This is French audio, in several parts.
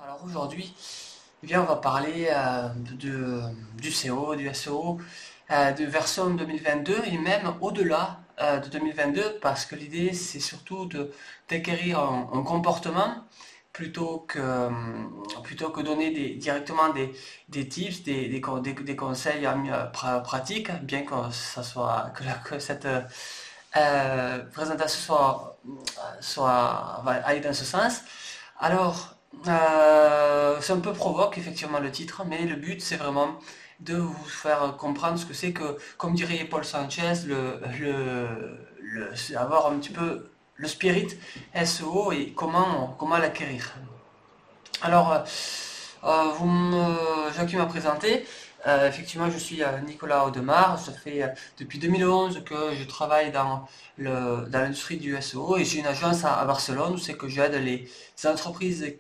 Alors aujourd'hui, eh bien, on va parler du SEO, du SEO, de version 2022 et même au-delà de 2022 parce que l'idée c'est surtout d'acquérir un comportement plutôt que donner directement des tips, des conseils pratiques, bien que ça soit que cette présentation aille dans ce sens. Alors, c'est un peu provoque effectivement le titre, mais le but c'est vraiment de vous faire comprendre ce que c'est que, comme dirait Paul Sanchez, c'est avoir un petit peu le spirit SEO et comment l'acquérir. Alors, Jacques m'a présenté. Effectivement, je suis Nicolas Audemars. Ça fait depuis 2011 que je travaille dans l'industrie du SEO et j'ai une agence à Barcelone où c'est que j'aide les les entreprises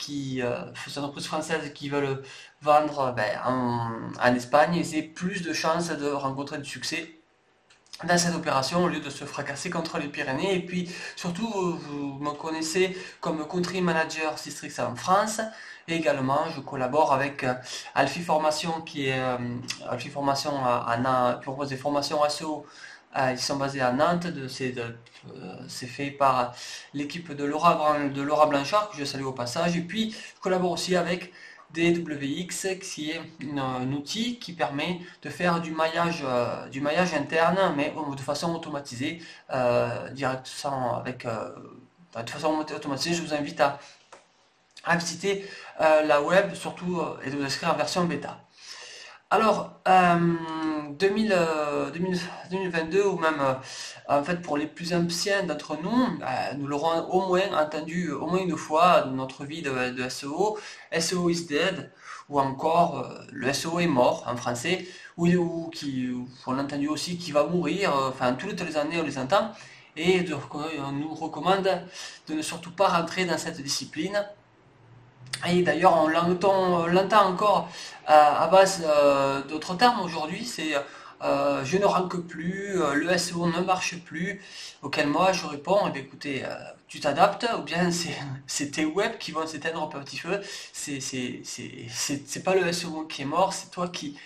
françaises qui veulent vendre en Espagne et c'est plus de chances de rencontrer du succès dans cette opération au lieu de se fracasser contre les Pyrénées. Et puis surtout, vous me connaissez comme country manager Sistrix en France. Et également, je collabore avec Alfie Formation Alfie Formation qui propose des formations SEO. Ils sont basés à Nantes. C'est fait par l'équipe de Laura Blanchard, que je salue au passage. Et puis, je collabore aussi avec DWX, qui est un outil qui permet de faire du maillage interne, mais de façon automatisée, de façon automatisée. Je vous invite à visiter la web, surtout, et de vous inscrire en version bêta. Alors, 2022, ou même en fait pour les plus anciens d'entre nous, nous l'aurons au moins entendu au moins une fois dans notre vie de SEO, SEO is dead, ou encore le SEO est mort en français, on a entendu aussi qui va mourir, enfin toutes les années on les entend, et on nous recommande de ne surtout pas rentrer dans cette discipline. Et d'ailleurs, on l'entend encore à base d'autres termes aujourd'hui, c'est je ne rank plus, le SEO ne marche plus, auquel moi je réponds, eh bien, écoutez, tu t'adaptes, ou bien c'est tes webs qui vont s'éteindre un petit feu, c'est pas le SEO qui est mort, c'est toi qui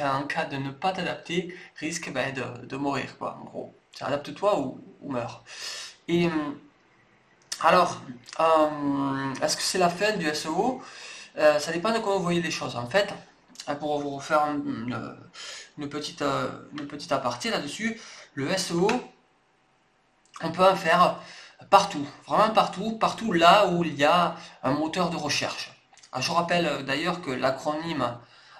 en cas de ne pas t'adapter, risque de mourir, quoi, en gros. Adapte-toi ou meurs. Et alors, est-ce que c'est la fin du SEO? Ça dépend de comment vous voyez les choses. En fait, pour vous faire une petite aparté là-dessus, le SEO, on peut en faire partout, vraiment partout, partout là où il y a un moteur de recherche. Alors, je rappelle d'ailleurs que l'acronyme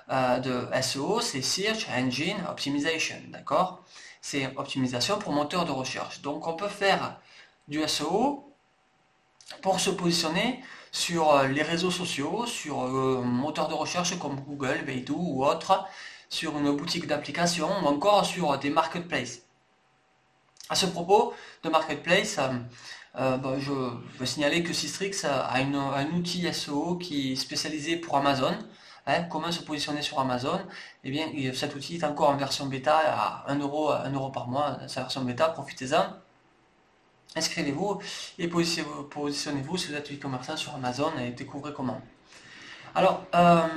de SEO, c'est Search Engine Optimization, d'accord? C'est optimisation pour moteur de recherche. Donc, on peut faire du SEO pour se positionner sur les réseaux sociaux, sur un moteur de recherche comme Google, Baidu ou autre, sur une boutique d'applications ou encore sur des marketplaces. À ce propos de marketplace, je veux signaler que Systrix a un outil SEO qui est spécialisé pour Amazon. Hein, comment se positionner sur Amazon? Eh bien, cet outil est encore en version bêta à 1 euro par mois, sa version bêta, profitez-en. Inscrivez-vous et positionnez-vous si vous êtes e-commerçant sur Amazon et découvrez comment. Alors, en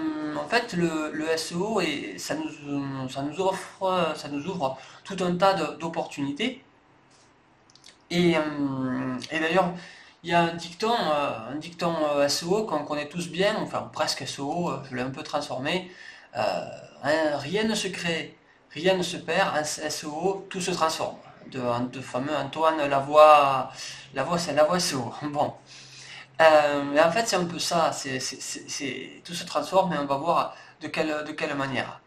fait, le SEO, ça nous ouvre tout un tas d'opportunités. Et d'ailleurs, il y a un dicton SEO qu'on connaît tous bien, enfin presque SEO, je l'ai un peu transformé. Rien ne se crée, rien ne se perd, en SEO, tout se transforme. De fameux Antoine Lavoie, c'est Lavoie SEO. Bon. Mais en fait, c'est un peu ça, tout se transforme et on va voir de quelle manière.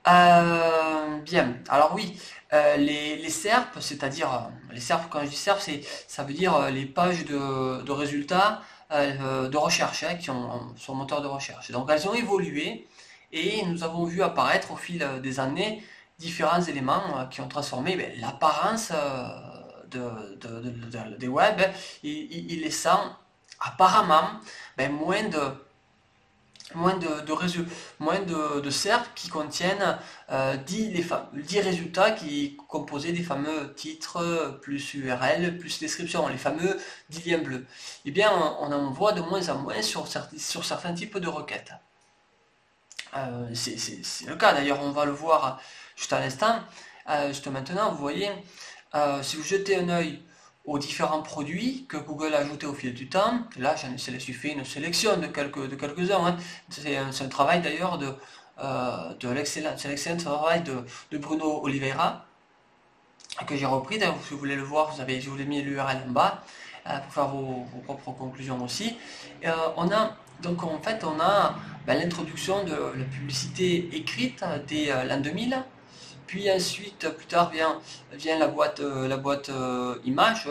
Bien, alors oui, les SERP, c'est-à-dire, les SERP, quand je dis SERP, ça veut dire les pages de résultats de recherche, hein, qui ont sur moteur de recherche. Donc elles ont évolué et nous avons vu apparaître au fil des années différents éléments qui ont transformé l'apparence des web, et il laissant apparemment moins moins de SERP qui contiennent 10 résultats qui composaient des fameux titres, plus URL, plus description, les fameux 10 liens bleus. Eh bien, on en voit de moins en moins sur certains types de requêtes. C'est le cas, d'ailleurs, on va le voir juste à l'instant. Juste maintenant, vous voyez, si vous jetez un œil aux différents produits que Google a ajoutés au fil du temps, là j'en ai fait une sélection de quelques-uns, hein. C'est un travail d'ailleurs de l'excellent travail de Bruno Oliveira, que j'ai repris. D'ailleurs, si vous voulez le voir, je vous ai mis l'URL en bas pour faire vos propres conclusions aussi. Donc en fait on a l'introduction de la publicité écrite dès l'an 2000. Puis ensuite, plus tard vient la boîte image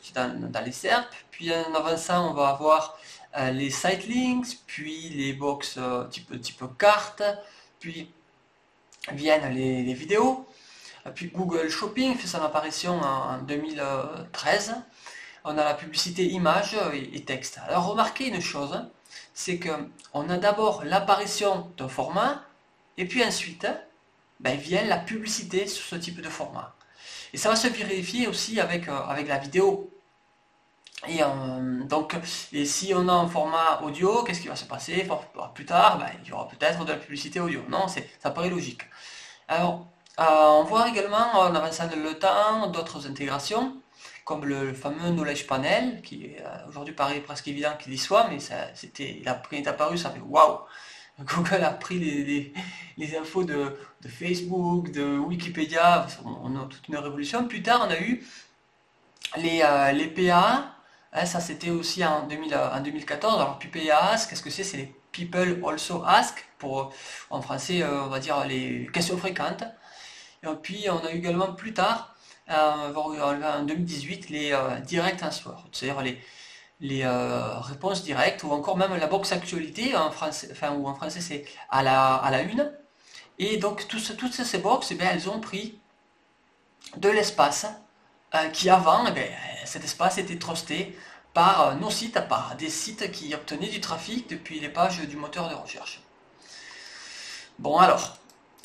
qui est dans les SERP. Puis en avançant, on va avoir les site links, puis les box type carte, puis viennent les vidéos. Puis Google Shopping fait son apparition en 2013. On a la publicité image et texte. Alors remarquez une chose, c'est qu'on a d'abord l'apparition d'un format, et puis ensuite, vient la publicité sur ce type de format. Et ça va se vérifier aussi avec la vidéo. Et si on a un format audio, qu'est-ce qui va se passer plus tard? Il y aura peut-être de la publicité audio. Non, ça paraît logique. Alors, on voit également, en avançant le temps, d'autres intégrations, comme le fameux Knowledge Panel, qui aujourd'hui paraît presque évident qu'il y soit, mais il est apparu, ça fait waouh! Google a pris les infos de Facebook, de Wikipédia, on a toute une révolution. Plus tard, on a eu les PA, hein, ça c'était aussi en 2014. Alors PPA, qu'est-ce que c'est? C'est les People Also Ask, en français, on va dire les questions fréquentes. Et puis on a eu également plus tard, en 2018, les Direct Answers, c'est-à-dire les réponses directes, ou encore même la box actualité en français, ou en français c'est à la une. Et donc toutes ces box, elles ont pris de l'espace qui avant, cet espace était trusté par nos sites, par des sites qui obtenaient du trafic depuis les pages du moteur de recherche. Bon alors,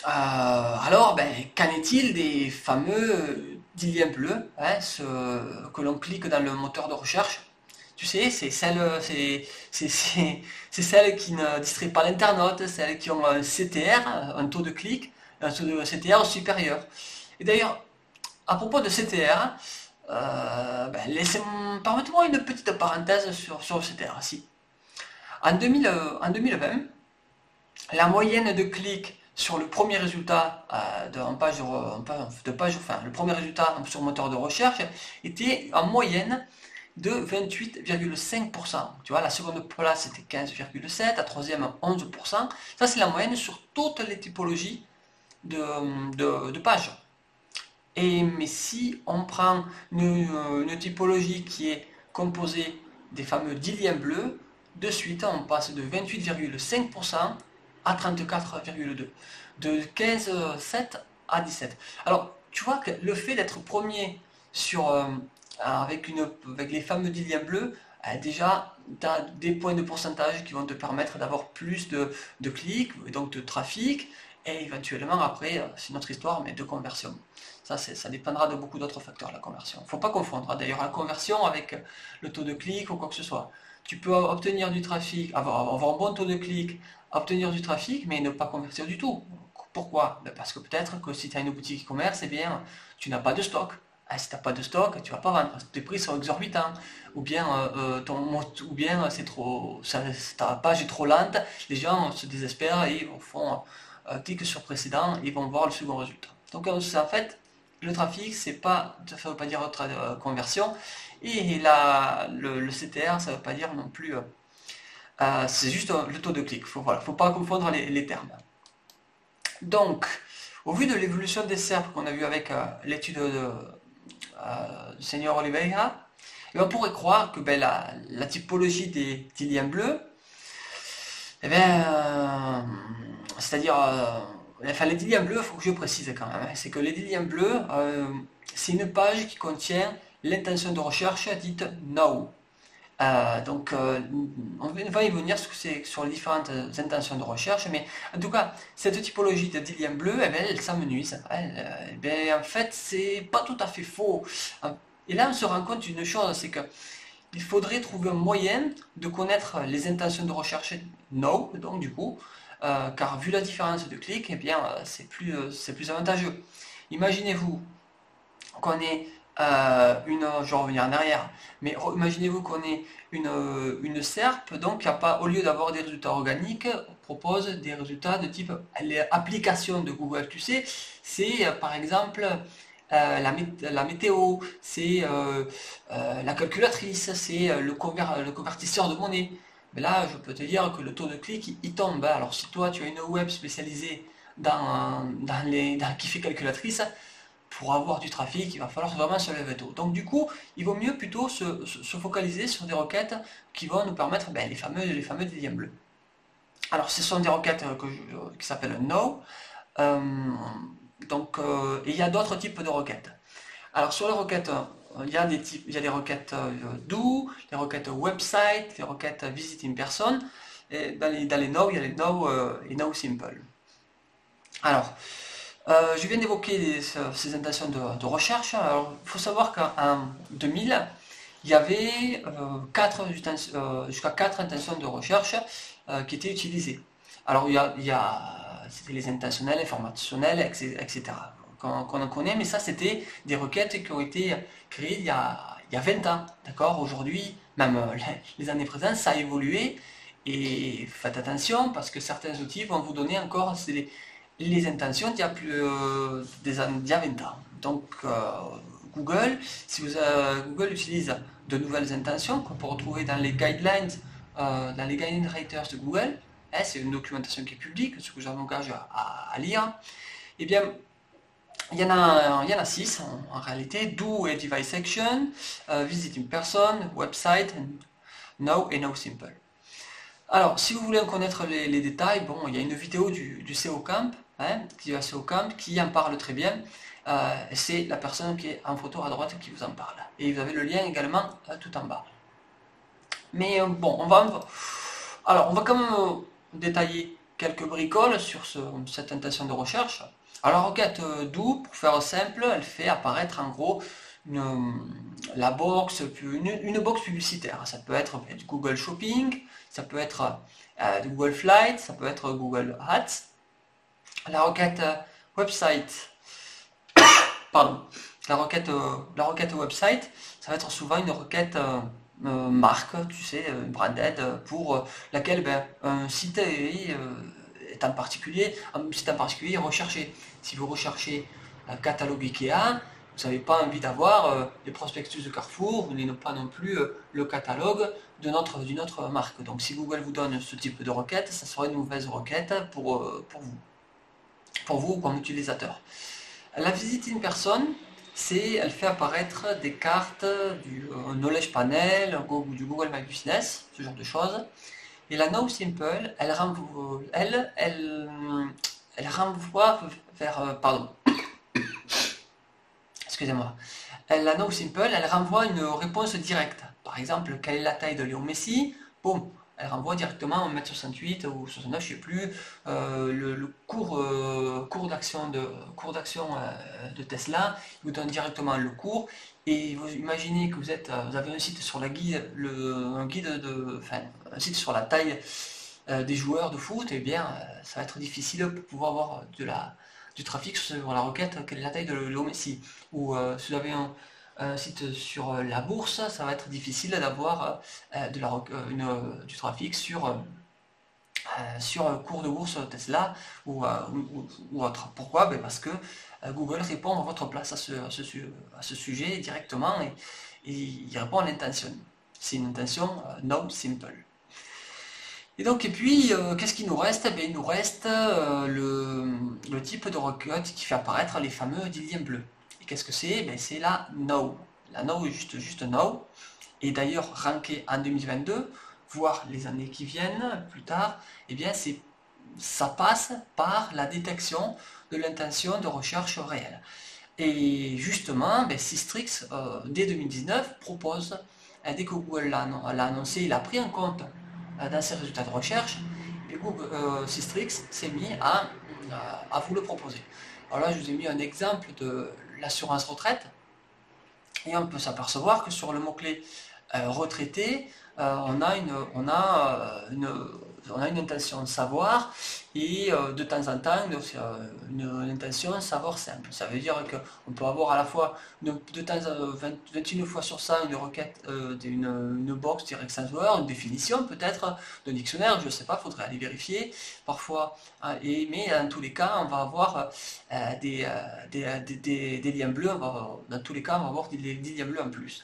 qu'en est-il des fameux 10 liens bleus, hein, que l'on clique dans le moteur de recherche? Tu sais, c'est celles qui ne distraient pas l'internaute, celles qui ont un CTR, un taux de clic, un taux de CTR supérieur. Et d'ailleurs, à propos de CTR, permettez-moi une petite parenthèse sur le CTR. Si. En 2020, la moyenne de clics sur le premier résultat le premier résultat sur moteur de recherche était en moyenne de 28,5%. Tu vois, la seconde place c'était 15,7%, la troisième 11%. Ça c'est la moyenne sur toutes les typologies de pages. Mais si on prend une typologie qui est composée des fameux 10 liens bleus, de suite on passe de 28,5% à 34,2%, de 15,7 à 17. Alors tu vois que le fait d'être premier avec les fameux 10 liens bleus, déjà tu as des points de pourcentage qui vont te permettre d'avoir plus de clics, et donc de trafic, et éventuellement après, c'est notre histoire, mais de conversion. Ça dépendra de beaucoup d'autres facteurs, la conversion. Il ne faut pas confondre d'ailleurs la conversion avec le taux de clic ou quoi que ce soit. Tu peux obtenir du trafic, avoir un bon taux de clic, obtenir du trafic, mais ne pas convertir du tout. Pourquoi? Parce que peut-être que si tu as une boutique e-commerce, tu n'as pas de stock. Si tu n'as pas de stock, tu ne vas pas vendre parce que tes prix sont exorbitants. Ou bien, ta page est trop lente, les gens se désespèrent et font clic sur précédent et vont voir le second résultat. Donc en fait, le trafic, ça ne veut pas dire votre conversion, et le CTR, ça ne veut pas dire non plus, c'est juste le taux de clic. Il ne faut pas confondre les termes. Donc, au vu de l'évolution des SERP qu'on a vu avec l'étude du seigneur Oliveira, on pourrait croire que la typologie des liens bleus, c'est-à-dire les 10 liens bleus, il faut que je précise quand même, c'est que les 10 liens bleus, c'est une page qui contient l'intention de recherche dite now. On va y venir sur les différentes intentions de recherche, mais en tout cas, cette typologie de lien bleu, eh ben, elle s'amenuise. Eh ben, en fait, c'est pas tout à fait faux. Et là, on se rend compte d'une chose, c'est que il faudrait trouver un moyen de connaître les intentions de recherche no, donc du coup, car vu la différence de clics, eh bien, c'est plus avantageux. Imaginez-vous qu'on ait je vais revenir en arrière, mais imaginez-vous qu'on ait une SERP, donc qui a pas, au lieu d'avoir des résultats organiques, propose des résultats de type les applications de Google. Tu sais, c'est par exemple la météo, c'est la calculatrice, c'est le convertisseur de monnaie. Mais là, je peux te dire que le taux de clic, il tombe. Alors si toi, tu as une web spécialisée qui fait calculatrice, pour avoir du trafic, il va falloir vraiment se lever tôt. Donc du coup, il vaut mieux plutôt se focaliser sur des requêtes qui vont nous permettre les fameux liens bleus. Alors ce sont des requêtes qui s'appellent no. Euh, il y a d'autres types de requêtes. Alors sur les requêtes, il y a des requêtes do, les requêtes website, les requêtes visit in person. Et dans les no, il y a les no et no simple. Alors, je viens d'évoquer ces intentions de recherche. Alors, il faut savoir qu'en 2000, il y avait jusqu'à 4 intentions de recherche qui étaient utilisées. Alors, c'était les intentionnelles, informationnelles, etc. Qu'on en connaît, mais ça, c'était des requêtes qui ont été créées il y a 20 ans. D'accord? Aujourd'hui, même les années présentes, ça a évolué. Et faites attention parce que certains outils vont vous donner encore les intentions d'il y a 20 ans. Donc Google, Google utilise de nouvelles intentions qu'on peut retrouver dans les guidelines, dans les guidelines writers de Google, c'est une documentation qui est publique, ce que j'engage à lire, eh bien il y en a 6 en réalité: do et device action, visit in person, website, no et no simple. Alors, si vous voulez en connaître les détails, bon, il y a une vidéo du SEO Camp, qui en parle très bien. C'est la personne qui est en photo à droite qui vous en parle. Et vous avez le lien également tout en bas. Mais bon, on va quand même détailler quelques bricoles sur cette intention de recherche. Alors, la requête do, pour faire simple, elle fait apparaître en gros la box, une box publicitaire. Ça peut être du Google Shopping, ça peut être du Google Flight, ça peut être Google Ads. La requête website, pardon, la requête website, ça va être souvent une requête marque, tu sais, branded, pour laquelle un site est en particulier, recherché. Si vous recherchez un catalogue Ikea, vous n'avez pas envie d'avoir les prospectus de Carrefour, vous n'avez pas non plus le catalogue d'une autre marque. Donc si Google vous donne ce type de requête, ça sera une mauvaise requête pour vous comme utilisateur. La visite in person, elle fait apparaître des cartes, du Knowledge Panel, du Google My Business, ce genre de choses. Et la No Simple, elle renvoie vers, pardon, excusez-moi. La No Simple, elle renvoie une réponse directe. Par exemple, quelle est la taille de Léon Messi? Boum, elle renvoie directement 1m68 ou 69, je ne sais plus, le cours d'action de Tesla. Il vous donne directement le cours. Et vous imaginez que vous avez un site sur un site sur la taille des joueurs de foot, et bien ça va être difficile pour pouvoir avoir du trafic sur la requête quelle est la taille de Léo Messi. Ou si vous avez un site sur la bourse, ça va être difficile d'avoir du trafic sur cours de bourse Tesla ou autre. Pourquoi? Parce que Google répond à votre place à ce sujet directement et il répond à l'intention. C'est une intention no simple. Et puis, qu'est-ce qu'il nous reste? Il nous reste le type de requête qui fait apparaître les fameux liens bleus. Et qu'est-ce que c'est? C'est la no. La no est juste no. Et d'ailleurs, ranké en 2022, voire les années qui viennent plus tard, ça passe par la détection de l'intention de recherche réelle. Et justement, Systrix, dès 2019, propose dès que Google l'a annoncé, il a pris en compte dans ses résultats de recherche, et Google Systrix s'est mis à vous le proposer. Alors là, je vous ai mis un exemple de l'assurance retraite, et on peut s'apercevoir que sur le mot-clé retraité, on a une intention de savoir et de temps en temps une intention de savoir simple. Ça veut dire qu'on peut avoir à la fois 21 fois sur ça une requête une box direct sans joueur, une définition peut-être de dictionnaire, je ne sais pas, il faudrait aller vérifier parfois. Mais dans tous les cas, on va avoir des liens bleus, dans tous les cas, on va avoir des liens bleus en plus.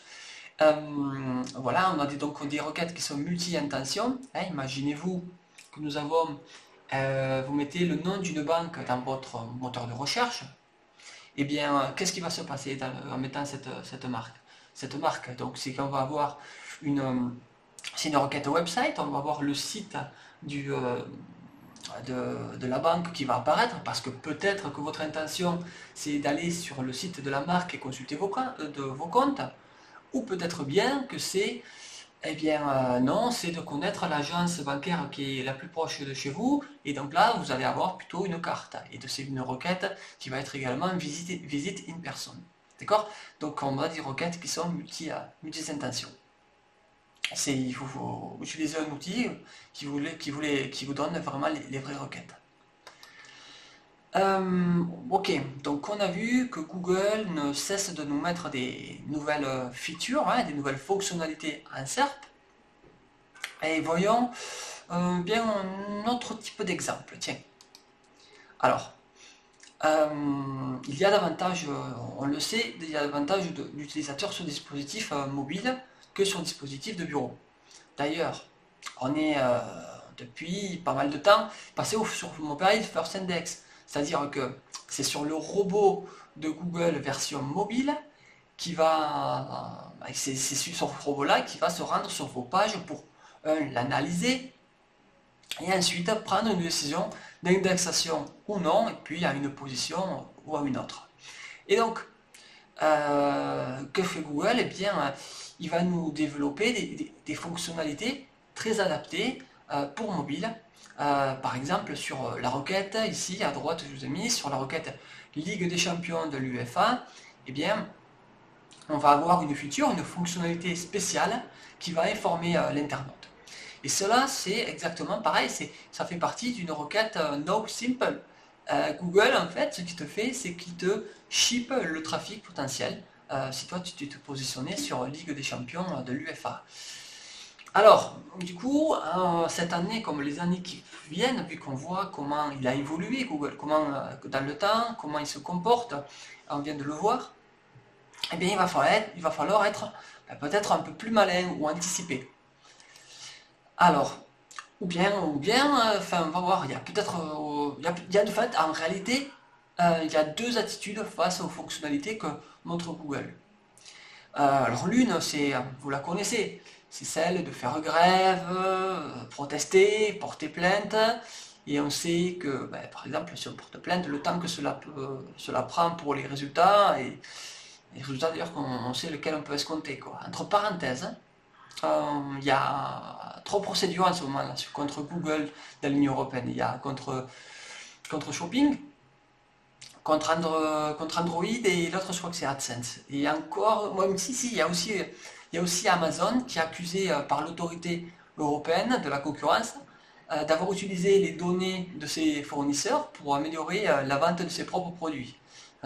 Voilà, on a donc des requêtes qui sont multi-intentions. Imaginez-vous que nous avons, vous mettez le nom d'une banque dans votre moteur de recherche. Eh bien, qu'est-ce qui va se passer en mettant cette marque? Cette marque, donc, c'est qu'on va avoir c'est une requête website, on va avoir le site de la banque qui va apparaître, parce que peut-être que votre intention, c'est d'aller sur le site de la marque et consulter vos comptes. Ou peut-être bien que c'est, eh bien non, c'est de connaître l'agence bancaire qui est la plus proche de chez vous, et donc là vous allez avoir plutôt une carte, et c'est une requête qui va être également visite in person. D'accord? Donc on a des requêtes qui sont multi-intentions. Il faut utiliser un outil qui vous donne vraiment les vraies requêtes. Ok, donc on a vu que Google ne cesse de nous mettre des nouvelles features, des nouvelles fonctionnalités en SERP. Et voyons bien un autre type d'exemple. Tiens. Alors, il y a davantage, on le sait, il y a davantage d'utilisateurs sur dispositifs mobiles que sur dispositifs de bureau. D'ailleurs, on est depuis pas mal de temps passé sur Mobile First Index. C'est-à-dire que c'est sur le robot de Google version mobile qui va, c'est sur ce robot-là qui va se rendre sur vos pages pour l'analyser et ensuite prendre une décision d'indexation ou non, et puis à une position ou à une autre. Et donc, que fait Google? Eh bien, il va nous développer des fonctionnalités très adaptées pour mobile. Par exemple, sur la requête, ici à droite, je vous ai mis sur la requête Ligue des champions de l'UEFA, eh bien, on va avoir une feature, une fonctionnalité spéciale qui va informer l'internaute. Et cela, c'est exactement pareil, ça fait partie d'une requête No Simple. Google, en fait, ce qu'il te fait, c'est qu'il te ship le trafic potentiel si toi tu te positionnais sur Ligue des champions de l'UEFA. Alors, du coup, cette année, comme les années qui viennent, vu qu'on voit comment il a évolué Google, comment dans le temps, comment il se comporte, on vient de le voir, eh bien il va falloir être peut-être un peu plus malin ou anticipé. Alors, ou bien, enfin, on va voir, il y a peut-être, il y a de fait, en réalité, il y a deux attitudes face aux fonctionnalités que montre Google. Alors l'une, vous la connaissez, c'est celle de faire grève, protester, porter plainte. Et on sait que, par exemple, si on porte plainte, le temps que cela prend pour les résultats, et les résultats d'ailleurs qu'on sait lesquels on peut escompter, quoi. Entre parenthèses, il y a 3 procédures en ce moment-là contre Google dans l'Union Européenne. Il y a contre Shopping, contre Android, et l'autre je crois que c'est AdSense. Et encore, il y a aussi Amazon qui est accusé par l'autorité européenne de la concurrence d'avoir utilisé les données de ses fournisseurs pour améliorer la vente de ses propres produits.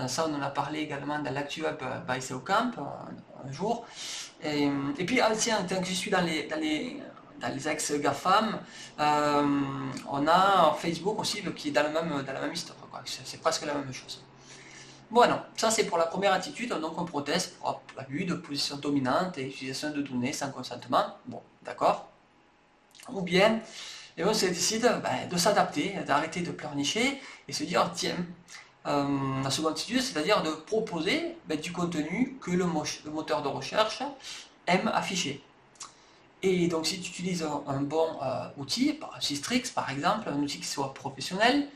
Ça, on en a parlé également dans l'ActuWeb by SEO Camp un jour. Et puis, tiens, tant que je suis dans les ex-GAFAM, on a Facebook aussi qui est dans la même histoire. C'est presque la même chose. Bon, ça c'est pour la première attitude, donc on proteste pour abus de position dominante et utilisation de données sans consentement. Bon, d'accord. Ou bien, on se décide de s'adapter, d'arrêter de pleurnicher et se dire, tiens, la seconde attitude, c'est-à-dire de proposer du contenu que le moteur de recherche aime afficher. Et donc si tu utilises un bon outil, Systrix par exemple, un outil qui soit professionnel,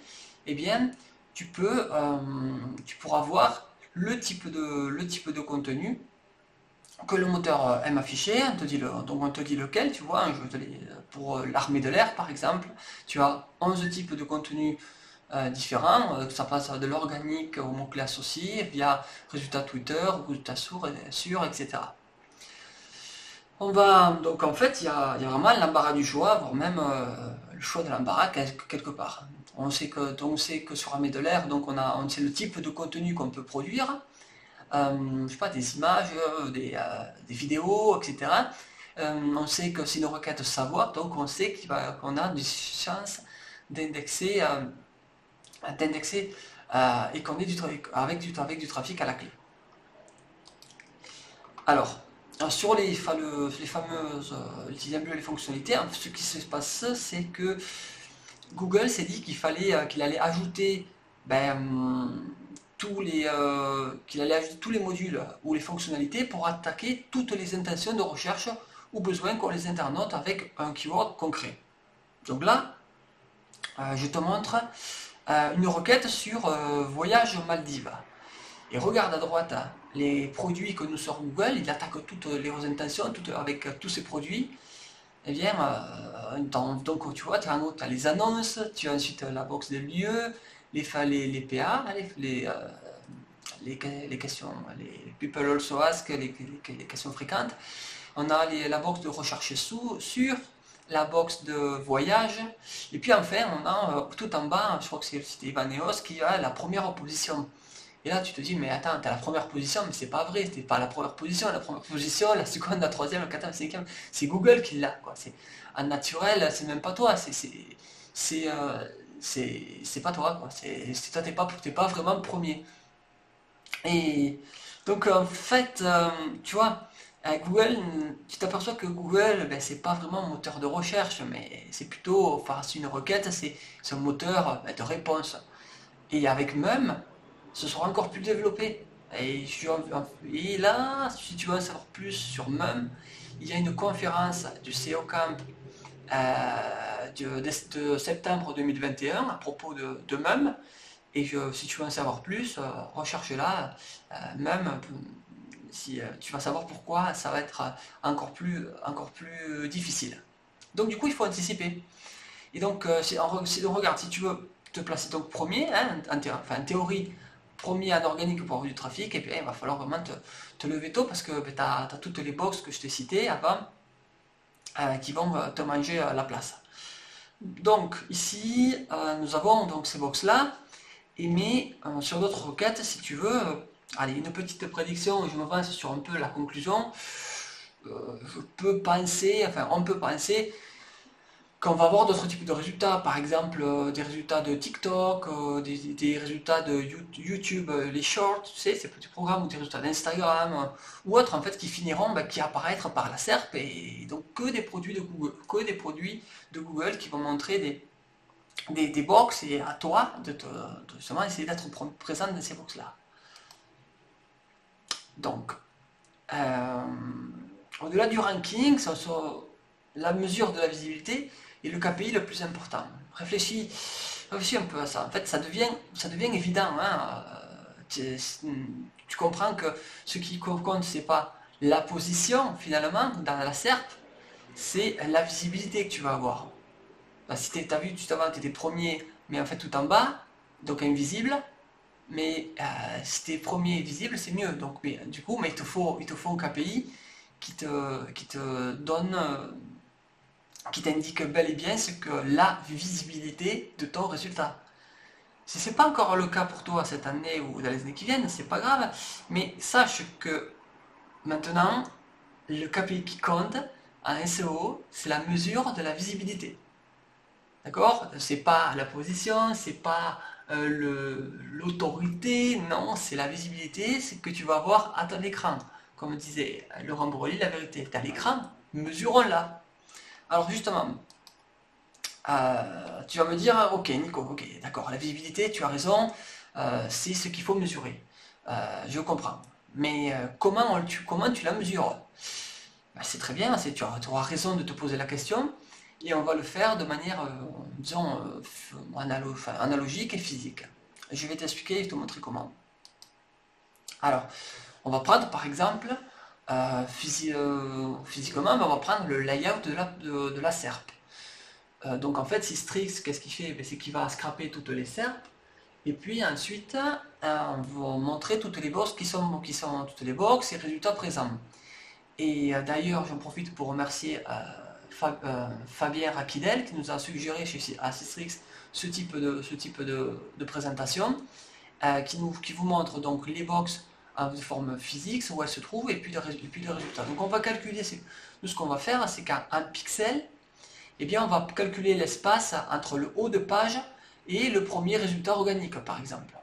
eh bien tu pourras voir le type de contenu que le moteur aime afficher, donc on te dit lequel, tu vois, pour l'armée de l'air par exemple, tu as 11 types de contenus différents, ça passe de l'organique aux mots-clés associés, via résultats Twitter, résultats sur, etc. Donc en fait, il y a vraiment l'embarras du choix, voire même le choix de l'embarras quelque part. On sait que sur armée de l'air, donc on sait le type de contenu qu'on peut produire, je sais pas, des images, des vidéos, etc. On sait que c'est une requête savoir, donc on sait qu'on a des chances d'indexer et qu'on est avec du trafic à la clé. Alors, sur les fameuses, les fonctionnalités, ce qui se passe, c'est que Google s'est dit qu'il allait ajouter qu'il allait ajouter tous les modules ou les fonctionnalités pour attaquer toutes les intentions de recherche ou besoins qu'ont les internautes avec un keyword concret. Donc là, je te montre une requête sur voyage aux Maldives. Et regarde à droite les produits que nous sort Google, il attaque toutes les intentions, avec tous ces produits. Eh bien, donc tu vois, tu as les annonces, tu as ensuite la box des lieux, les PA, les questions, les people also ask, les questions fréquentes. On a la box de recherche sur, la box de voyage, et puis enfin on a tout en bas, je crois que c'est le site Ivaneos qui a la première position. Et là tu te dis, mais attends, t'as la première position, mais c'est pas vrai, c'était pas la première position, la seconde, la troisième, la quatrième, la cinquième, c'est Google qui l'a, quoi. En naturel, c'est même pas toi, c'est pas toi, quoi. Toi, t'es pas vraiment premier. Et donc en fait, tu vois, Google, tu t'aperçois que Google, ben, c'est pas vraiment un moteur de recherche, mais c'est plutôt, enfin, c'est une requête, c'est un moteur de réponse. Et avec MEM, ce sera encore plus développé. Et là, si tu veux en savoir plus sur MEM, il y a une conférence du SEO Camp de septembre 2021 à propos de MEM. Et si tu veux en savoir plus, recherche-la, même si tu vas savoir pourquoi ça va être encore plus difficile. Donc du coup, il faut anticiper. Et donc, regarde, si tu veux te placer donc premier, hein, en théorie, premier en organique pour avoir du trafic, et puis il va falloir vraiment te lever tôt parce que tu as toutes les boxes que je t'ai citées avant qui vont te manger la place. Donc ici, nous avons donc ces boxes-là, mais sur d'autres requêtes, si tu veux, allez, une petite prédiction, je me base sur un peu la conclusion, on peut penser qu'on va avoir d'autres types de résultats, par exemple des résultats de TikTok, des résultats de YouTube, les shorts, tu sais, ces petits programmes, ou des résultats d'Instagram, ou autres en fait qui finiront, qui apparaître par la SERP, et donc que des produits de Google, qui vont montrer des box, et à toi de justement essayer d'être présent dans ces box là. Donc, au-delà du ranking, la mesure de la visibilité est le KPI le plus important. Réfléchis un peu à ça. En fait, ça devient évident. Hein. Tu comprends que ce qui compte, c'est pas la position finalement dans la SERP, c'est la visibilité que tu vas avoir. Bah, si tu as vu, tu étais premier, mais en fait tout en bas, donc invisible. Mais si tu es premier et visible, c'est mieux. Donc, du coup, il te faut un KPI qui te donne, qui t'indique bel et bien ce que la visibilité de ton résultat. Si ce n'est pas encore le cas pour toi cette année ou dans les années qui viennent, c'est pas grave. Mais sache que maintenant, le KPI qui compte en SEO, c'est la mesure de la visibilité. D'accord? C'est pas la position, c'est pas l'autorité, non, c'est la visibilité, c'est que tu vas voir à ton écran. Comme disait Laurent Broglie, la vérité est à l'écran, mesurons-la. Alors justement, tu vas me dire, ok Nico, ok, d'accord, la visibilité, tu as raison, c'est ce qu'il faut mesurer. Je comprends. Mais comment tu la mesures? C'est très bien, tu auras raison de te poser la question, et on va le faire de manière, disons, analogique et physique. Je vais t'expliquer et te montrer comment. Alors, on va prendre par exemple physiquement, ben, on va prendre le layout de la SERP. Donc en fait, Systrix, qu'est-ce qu'il fait? Ben, c'est qu'il va scraper toutes les SERP, et puis ensuite, on va montrer toutes les box toutes les box et résultats présents. Et d'ailleurs, j'en profite pour remercier Fabien Rapidel qui nous a suggéré à Systrix ce type de présentation qui vous montre donc les box de forme physique, où elles se trouvent, et puis les résultats. Donc on va calculer, nous ce qu'on va faire, c'est qu'un pixel, eh bien on va calculer l'espace entre le haut de page et le premier résultat organique, par exemple.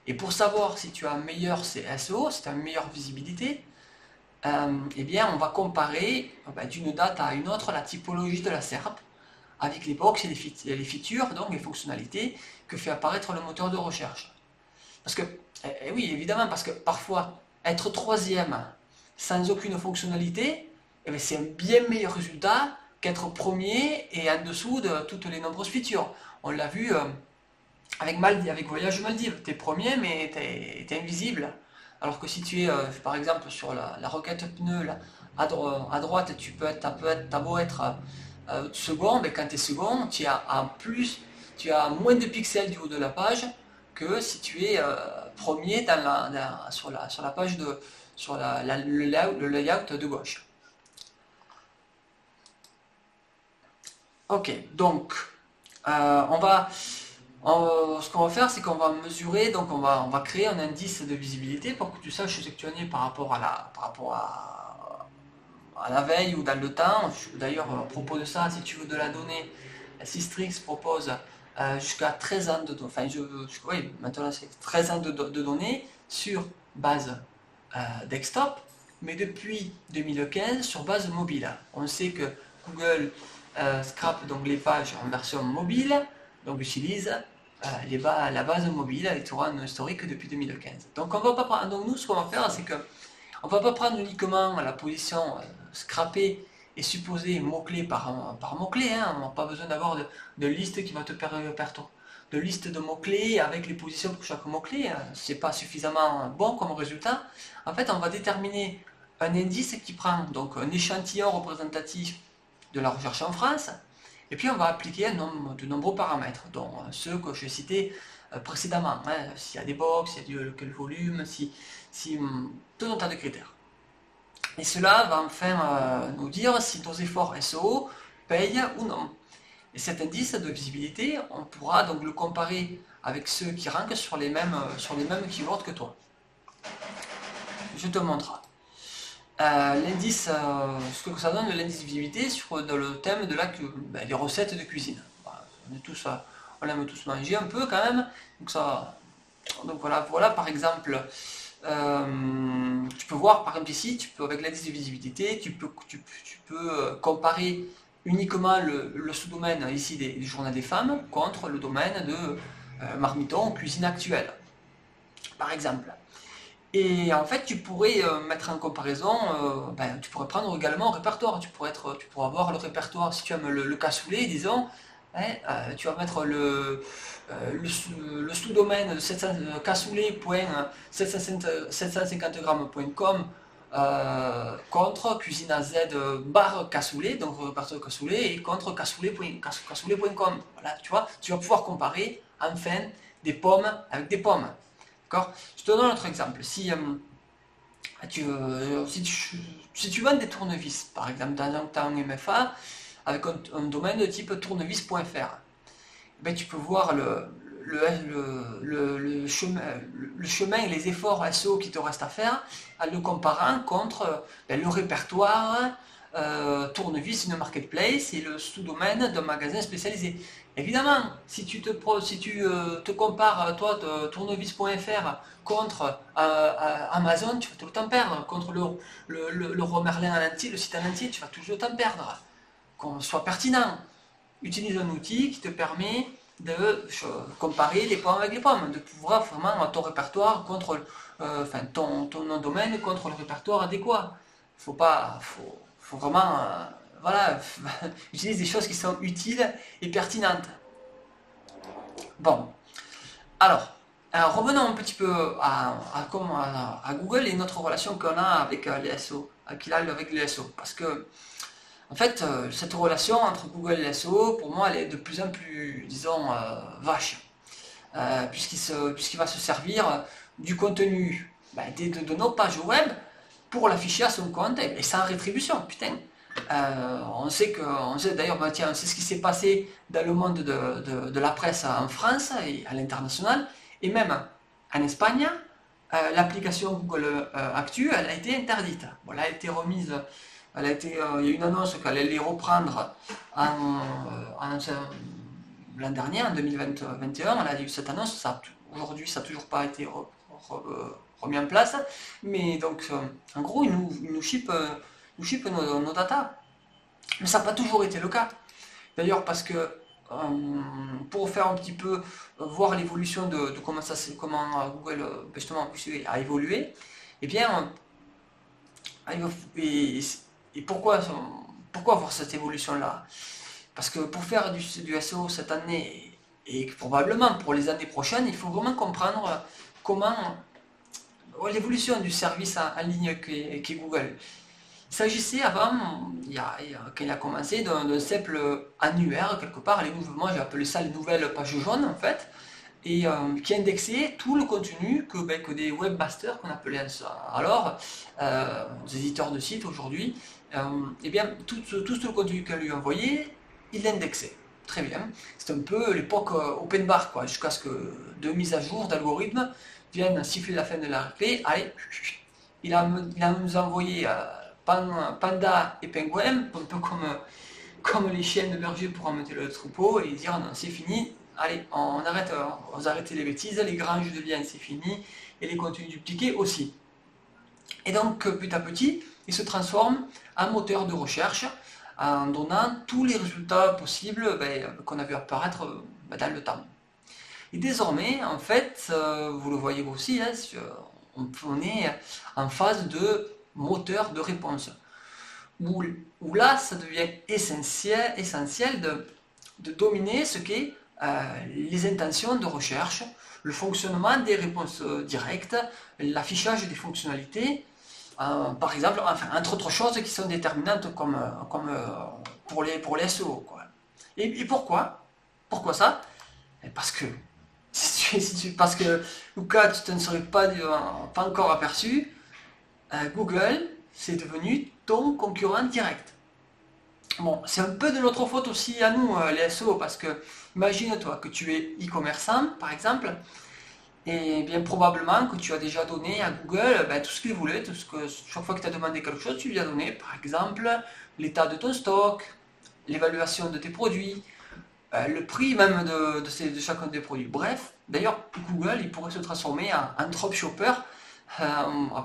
Et pour savoir si tu as un meilleur SEO, si tu as une meilleure visibilité, eh bien on va comparer d'une date à une autre la typologie de la SERP avec les box et les features, donc les fonctionnalités que fait apparaître le moteur de recherche. Parce que, oui, évidemment, parce que parfois, être troisième sans aucune fonctionnalité, eh c'est un bien meilleur résultat qu'être premier et en dessous de toutes les nombreuses features. On l'a vu avec Voyage Maldives. T'es premier, mais t'es invisible. Alors que si tu es, par exemple, sur la requête pneu, là, à droite, t'as beau être second, mais quand tu es second, tu as moins de pixels du haut de la page que si tu es premier sur la page le layout de gauche. Ok, donc ce qu'on va faire, c'est qu'on va mesurer, donc on va créer un indice de visibilité pour que tu saches ce que tu en es par rapport à la veille ou dans le temps. D'ailleurs, à propos de ça, si tu veux de la donnée, Systrix propose jusqu'à 13 ans de données, oui, maintenant c'est 13 ans de données sur base desktop, mais depuis 2015 sur base mobile. On sait que Google scrape donc les pages en version mobile, donc utilise la base mobile et tu auras un historique depuis 2015. Donc on va pas prendre, donc nous ce qu'on va faire, c'est que on va pas prendre uniquement la position scrapée et supposer mot-clé par mot-clé, hein. On n'a pas besoin d'avoir de liste qui va te permettre de liste de mots-clés avec les positions pour chaque mot-clé, c'est pas suffisamment bon comme résultat. En fait, on va déterminer un indice qui prend donc un échantillon représentatif de la recherche en France, et puis on va appliquer de nombreux paramètres, dont ceux que je citais précédemment, hein, s'il y a des box, s'il y a quel volume, tout un tas de critères. Et cela va enfin nous dire si nos efforts SEO payent ou non. Et cet indice de visibilité, on pourra donc le comparer avec ceux qui rankent sur les mêmes keywords que toi. Je te montre. L'indice, ce que ça donne l'indice de visibilité sur le thème de les recettes de cuisine. On aime tous manger un peu quand même. Donc voilà par exemple. Tu peux voir par exemple ici, avec l'indice de visibilité, tu peux comparer uniquement le sous-domaine ici du journal des femmes contre le domaine de Marmiton cuisine actuelle, par exemple. Et en fait, tu pourrais mettre en comparaison, tu pourrais prendre également un répertoire. Tu pourrais avoir le répertoire, si tu aimes le cassoulet, disons, hein, tu vas mettre le sous-domaine de cassoulet.750grammes.com contre cuisine à z barre cassoulet, donc répertoire cassoulet, et contre cassoulet.com. Voilà, tu vois, tu vas pouvoir comparer enfin des pommes avec des pommes. Je te donne un autre exemple. Si tu vends des tournevis, par exemple, dans un MFA, avec un domaine de type tournevis.fr, tu peux voir le chemin et les efforts SEO qui te restent à faire en le comparant contre le répertoire tournevis, une marketplace et le sous-domaine d'un magasin spécialisé. Évidemment, si tu te compares, toi, de tournevis.fr contre Amazon, tu vas tout le temps perdre. Contre le Roi Merlin en entier, le site en entier, tu vas toujours le temps perdre. Qu'on soit pertinent. Utilise un outil qui te permet de comparer les pommes avec les pommes, de pouvoir vraiment ton répertoire contre ton nom domaine contre le répertoire adéquat. Faut vraiment utiliser des choses qui sont utiles et pertinentes. Bon, alors revenons un petit peu à Google et notre relation qu'on a avec les SEO. qu'il a avec les SEO. Parce que, en fait, cette relation entre Google et les SEO, pour moi, elle est de plus en plus, disons, vache. Puisqu'il va se servir du contenu de nos pages web pour l'afficher à son compte et sans rétribution, putain. On sait d'ailleurs, tiens, on sait ce qui s'est passé dans le monde de la presse en France et à l'international, et même en Espagne, l'application Google Actu, elle a été interdite. Bon, elle a été remise, il y a eu une annonce qu'elle allait reprendre l'an dernier, en 2021. Elle a eu cette annonce, aujourd'hui ça n'a toujours pas été remis en place, mais donc en gros, ils nous ship nos data. Mais ça n'a pas toujours été le cas. D'ailleurs, parce que pour faire un petit peu voir l'évolution de comment Google justement a évolué, et bien, et pourquoi voir cette évolution-là? Parce que pour faire du SEO cette année et probablement pour les années prochaines, il faut vraiment comprendre comment l'évolution du service en ligne qu'est Google. Il s'agissait avant, quand il a commencé, d'un simple annuaire, quelque part, moi j'ai appelé ça les nouvelles pages jaunes en fait, et qui indexait tout le contenu que des webmasters, qu'on appelait alors, des éditeurs de sites aujourd'hui, et bien tout le contenu qu'elle lui envoyait, il l'indexait. Très bien. C'est un peu l'époque open bar, quoi, jusqu'à ce que deux mises à jour d'algorithmes viennent siffler la fin de la replay. Allez, il a nous envoyé Panda et Pingouin, un peu comme les chiens de berger pour remonter le troupeau et dire non, c'est fini, allez, on arrête les bêtises, les granges de biens c'est fini, et les contenus dupliqués aussi. Et donc petit à petit, il se transforme en moteur de recherche en donnant tous les résultats possibles qu'on a vu apparaître dans le temps. Et désormais, en fait, vous le voyez aussi, hein, on est en phase de moteur de réponse. Où là, ça devient essentiel de dominer ce qu'est les intentions de recherche, le fonctionnement des réponses directes, l'affichage des fonctionnalités, par exemple, enfin, entre autres choses qui sont déterminantes comme pour les SEO. Quoi. Et pourquoi ça? Parce que, parce que, Lucas, tu ne serais pas encore aperçu, Google, c'est devenu ton concurrent direct. Bon, c'est un peu de notre faute aussi à nous, les SEO, parce que imagine-toi que tu es e-commerçant, par exemple, et bien probablement que tu as déjà donné à Google tout ce qu'il voulait, chaque fois que tu as demandé quelque chose, tu lui as donné, par exemple, l'état de ton stock, l'évaluation de tes produits, le prix même de chacun des produits. Bref, d'ailleurs, Google, il pourrait se transformer en dropshipper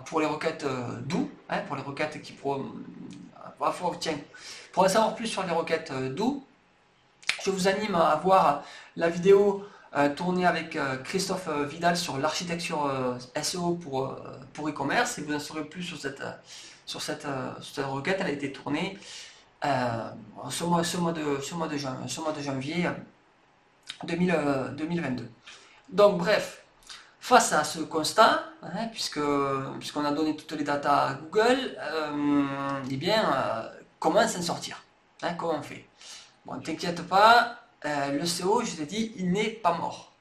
pour les requêtes do, hein, pour les requêtes qui tiens, pour en savoir plus sur les requêtes do, je vous anime à voir la vidéo tournée avec Christophe Vidal sur l'architecture SEO pour e-commerce, et vous en saurez plus sur cette requête. Elle a été tournée ce mois de janvier 2022. Donc bref, face à ce constat, hein, puisqu'on a donné toutes les datas à Google, comment s'en sortir, hein, comment on fait? Bon, ne t'inquiète pas, le SEO, je t'ai dit, il n'est pas mort.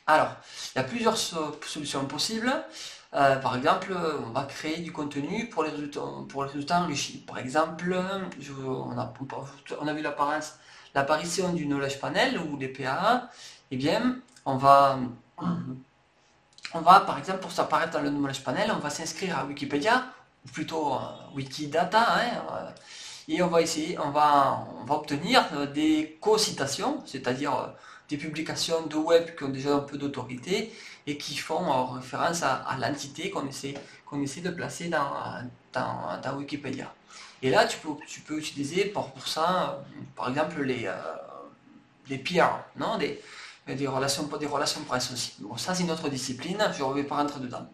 Alors, il y a plusieurs solutions possibles. Par exemple, on va créer du contenu pour les résultats enrichis. Par exemple, on a vu l'apparition du Knowledge Panel ou des PAA. Eh bien, on va par exemple, pour s'apparaître dans le Knowledge Panel, on va s'inscrire à Wikipédia, ou plutôt Wikidata, hein, et on va obtenir des co-citations, c'est-à-dire des publications de web qui ont déjà un peu d'autorité et qui font référence à l'entité qu'on essaie de placer dans Wikipédia. Et là, tu peux utiliser pour ça, par exemple, les PR, non, des relations presse aussi. Bon, ça c'est une autre discipline, je ne vais pas rentrer dedans.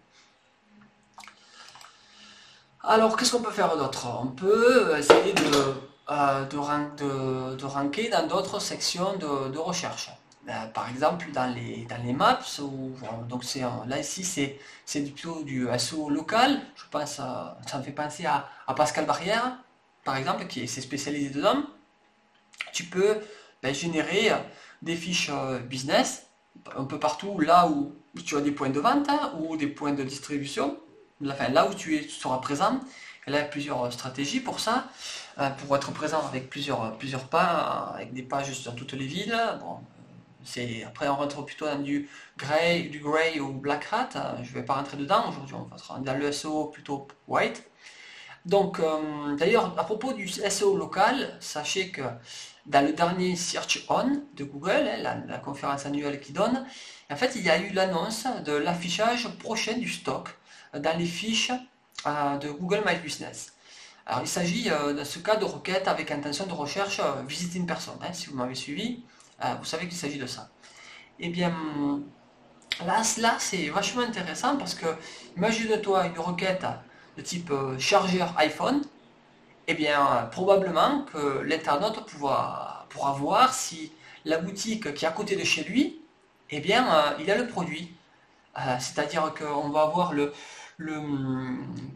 Alors, qu'est-ce qu'on peut faire d'autre? On peut essayer de ranker dans d'autres sections de recherche. par exemple dans les maps, donc là ici c'est plutôt du SEO local, je pense, ça me fait penser à Pascal Barrière, par exemple, qui s'est spécialisé dedans. Tu peux générer des fiches business un peu partout là où tu as des points de vente, hein, ou des points de distribution, enfin là où tu seras présent. Elle a plusieurs stratégies pour ça, pour être présent avec plusieurs pas, avec des pages dans toutes les villes. Bon, après on rentre plutôt dans du grey ou black hat. Je ne vais pas rentrer dedans aujourd'hui, on va dans le SEO plutôt white. Donc, d'ailleurs, à propos du SEO local, sachez que dans le dernier Search On de Google, hein, la conférence annuelle qui donne, en fait, il y a eu l'annonce de l'affichage prochain du stock dans les fiches de Google My Business. Alors, il s'agit dans ce cas de requête avec intention de recherche visiter une personne. Hein, si vous m'avez suivi, vous savez qu'il s'agit de ça. Eh bien, là c'est vachement intéressant parce que, imagine-toi une requête de type chargeur iPhone, eh bien, probablement que l'internaute pourra voir si la boutique qui est à côté de chez lui, eh bien, il a le produit. C'est-à-dire qu'on va avoir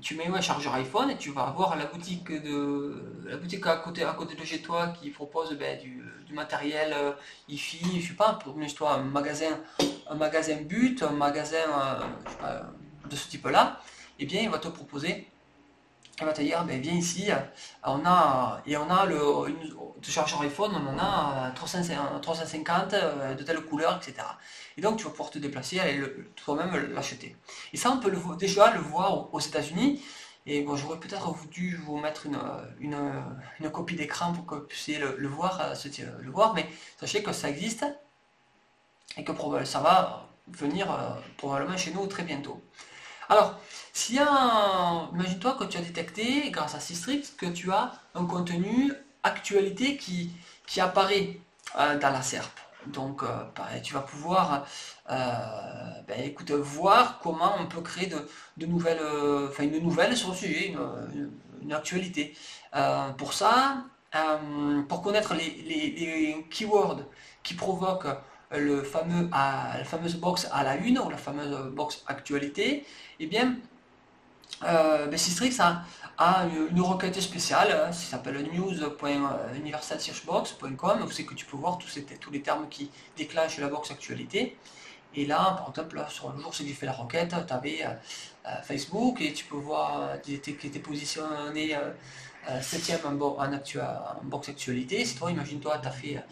tu mets un chargeur iPhone et tu vas avoir la boutique à côté de chez toi qui propose du matériel hi-fi, je sais pas, pour toi un magasin but, un magasin je sais pas, de ce type-là, eh bien, il va te proposer. Elle va te dire, ben, viens ici, on a de chargeur iPhone, on en a 350 de telle couleur, etc. Et donc tu vas pouvoir te déplacer, aller toi-même l'acheter. Et ça, on peut déjà le voir aux États-Unis. Et bon, j'aurais peut-être dû vous mettre une copie d'écran pour que vous puissiez le voir, mais sachez que ça existe et que ça va venir probablement chez nous très bientôt. Alors, imagine-toi que tu as détecté, grâce à Systrix, que tu as un contenu actualité qui apparaît dans la SERP. Donc, tu vas pouvoir voir comment on peut créer de nouvelles, une nouvelle sur le sujet, une actualité. Pour ça, pour connaître les keywords qui provoquent la fameuse box à la une ou la fameuse box actualité, eh bien, Systrix a une requête spéciale, hein, qui s'appelle news.universalsearchbox.com, où c'est que tu peux voir tous les termes qui déclenchent la box actualité. Et là, par exemple, là, sur le jour où j'ai fait la requête, tu avais Facebook et tu peux voir qui était positionné 7ème en box actualité. Si toi, imagine-toi, tu as fait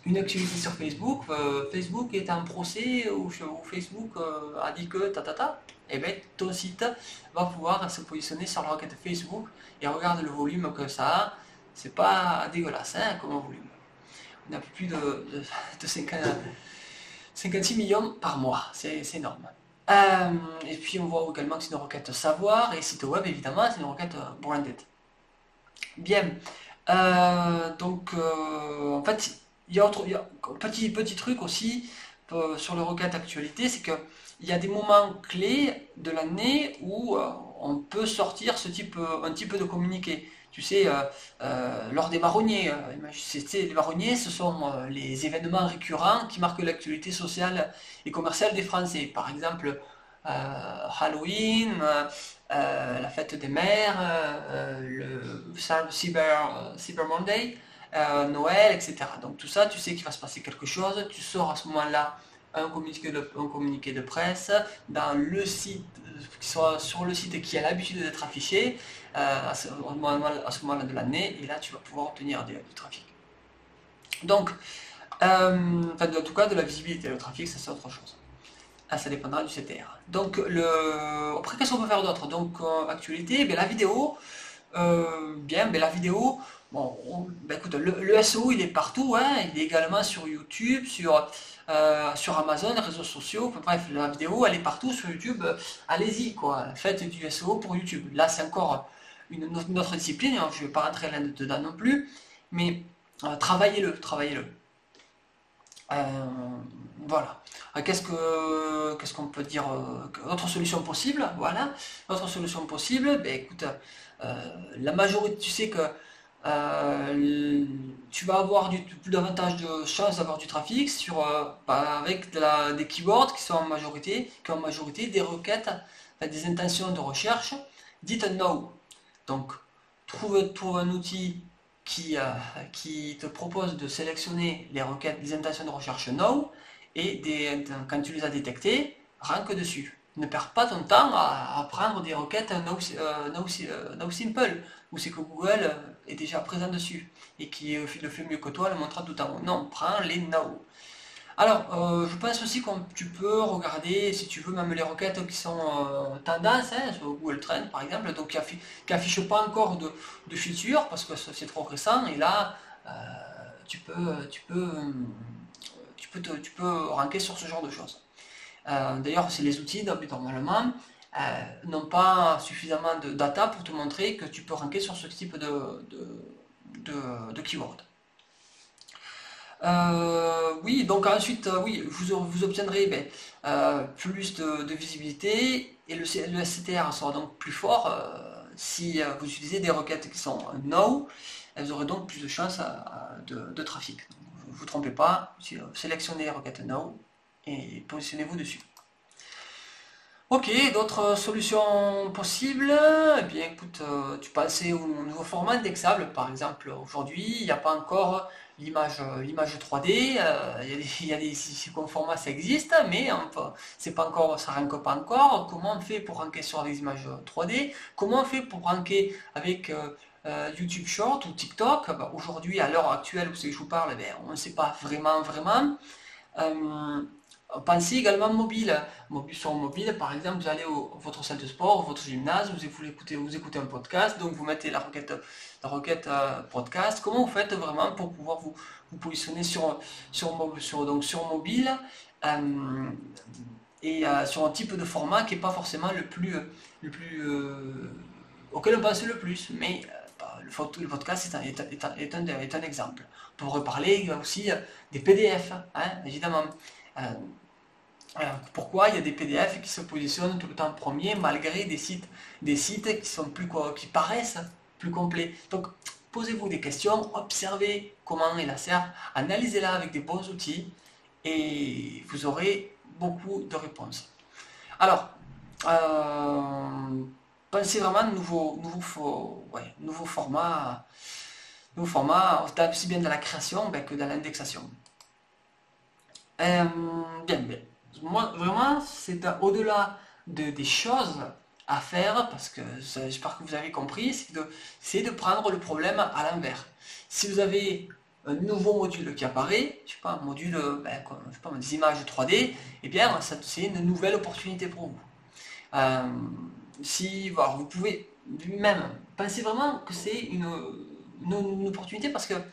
une actualité sur Facebook, Facebook est en procès ou Facebook a dit que et bien ton site va pouvoir se positionner sur la requête Facebook et regarde le volume que ça a. C'est pas dégueulasse hein, comme volume. On a plus de 56 millions par mois, c'est énorme. Et puis on voit également que c'est une requête savoir et site web évidemment, c'est une requête branded. Bien, en fait, il y a un petit truc aussi sur le requête actualité, c'est que il y a des moments clés de l'année où on peut sortir un type de communiqué. Tu sais, lors des marronniers, les marronniers, ce sont les événements récurrents qui marquent l'actualité sociale et commerciale des Français. Par exemple, Halloween, la fête des mères, le Cyber Monday, Noël, etc. Donc tout ça, tu sais qu'il va se passer quelque chose, tu sors à ce moment-là un communiqué de presse dans le site, sur le site qui a l'habitude d'être affiché à ce moment-là de l'année, et là tu vas pouvoir obtenir du trafic. Donc, en tout cas de la visibilité, le trafic ça c'est autre chose. Ça dépendra du CTR. Donc, après, qu'est-ce qu'on peut faire d'autre? Donc, actualité, la vidéo. La vidéo, bon, écoute, le SEO, il est partout, hein, il est également sur YouTube, sur Amazon, les réseaux sociaux. Enfin, bref, la vidéo, elle est partout sur YouTube. Allez-y, quoi. Faites du SEO pour YouTube. Là, c'est encore une autre discipline. Hein, je ne vais pas rentrer là-dedans non plus. Mais travaillez-le. Voilà. Qu'est-ce qu'on peut dire? Autre solution possible, voilà. Autre solution possible, écoute, la majorité, tu sais que tu vas avoir plus davantage de chances d'avoir du trafic avec des keywords qui sont en majorité des requêtes, enfin, des intentions de recherche dites no. Donc, trouve un outil qui, euh, qui te propose de sélectionner les requêtes, les intentions de recherche no, et quand tu les as détectées, rank dessus. Ne perds pas ton temps à prendre des requêtes no simple, où c'est que Google est déjà présent dessus, et qui le fait mieux que toi, le montrera tout en haut. Non, prends les no. Alors, je pense aussi que tu peux regarder, si tu veux, même les requêtes qui sont tendance, hein, sur Google Trends par exemple, donc qui affichent pas encore de feature parce que c'est trop récent. Et là, euh, tu peux, tu peux, tu peux ranker sur ce genre de choses. D'ailleurs, c'est les outils, normalement, n'ont pas suffisamment de data pour te montrer que tu peux ranker sur ce type de keyword. Oui, donc ensuite, oui, vous obtiendrez plus de visibilité et le SCTR sera donc plus fort si vous utilisez des requêtes qui sont no, elles auraient donc plus de chances de trafic. Ne vous trompez pas, sélectionnez les requêtes no et positionnez-vous dessus. Ok, d'autres solutions possibles? Eh bien, écoute, tu pensais au nouveau format indexable, par exemple. Aujourd'hui, il n'y a pas encore l'image 3D. Il y a des formats, ça existe, mais c'est pas encore, ça rank pas encore. Comment on fait pour ranker sur les images 3D? Comment on fait pour ranker avec YouTube Short ou TikTok? Bah, aujourd'hui, à l'heure actuelle où c'est que je vous parle, on ne sait pas vraiment. Euh, Pensez également mobile. Sur mobile, par exemple, vous allez votre salle de sport, votre gymnase, vous écoutez un podcast, donc vous mettez la requête podcast. Comment vous faites vraiment pour pouvoir vous positionner sur mobile euh, et sur un type de format qui n'est pas forcément auquel on pense le plus, mais le podcast est un exemple. On peut reparler aussi des PDF, hein, évidemment. Euh, Pourquoi il y a des PDF qui se positionnent tout le temps premier malgré des sites qui paraissent plus complets. Donc posez-vous des questions, observez comment il la sert, analysez-la avec des bons outils et vous aurez beaucoup de réponses. Alors, euh, pensez vraiment à nouveau format, aussi bien dans la création que dans l'indexation. Bien. Moi, vraiment, c'est au-delà des choses à faire, parce que j'espère que vous avez compris, c'est de prendre le problème à l'envers. Si vous avez un nouveau module qui apparaît, je sais pas, un module, je sais pas, des images 3D, eh bien, c'est une nouvelle opportunité pour vous. Euh, Si voilà, vous pouvez même penser vraiment que c'est une opportunité parce que vous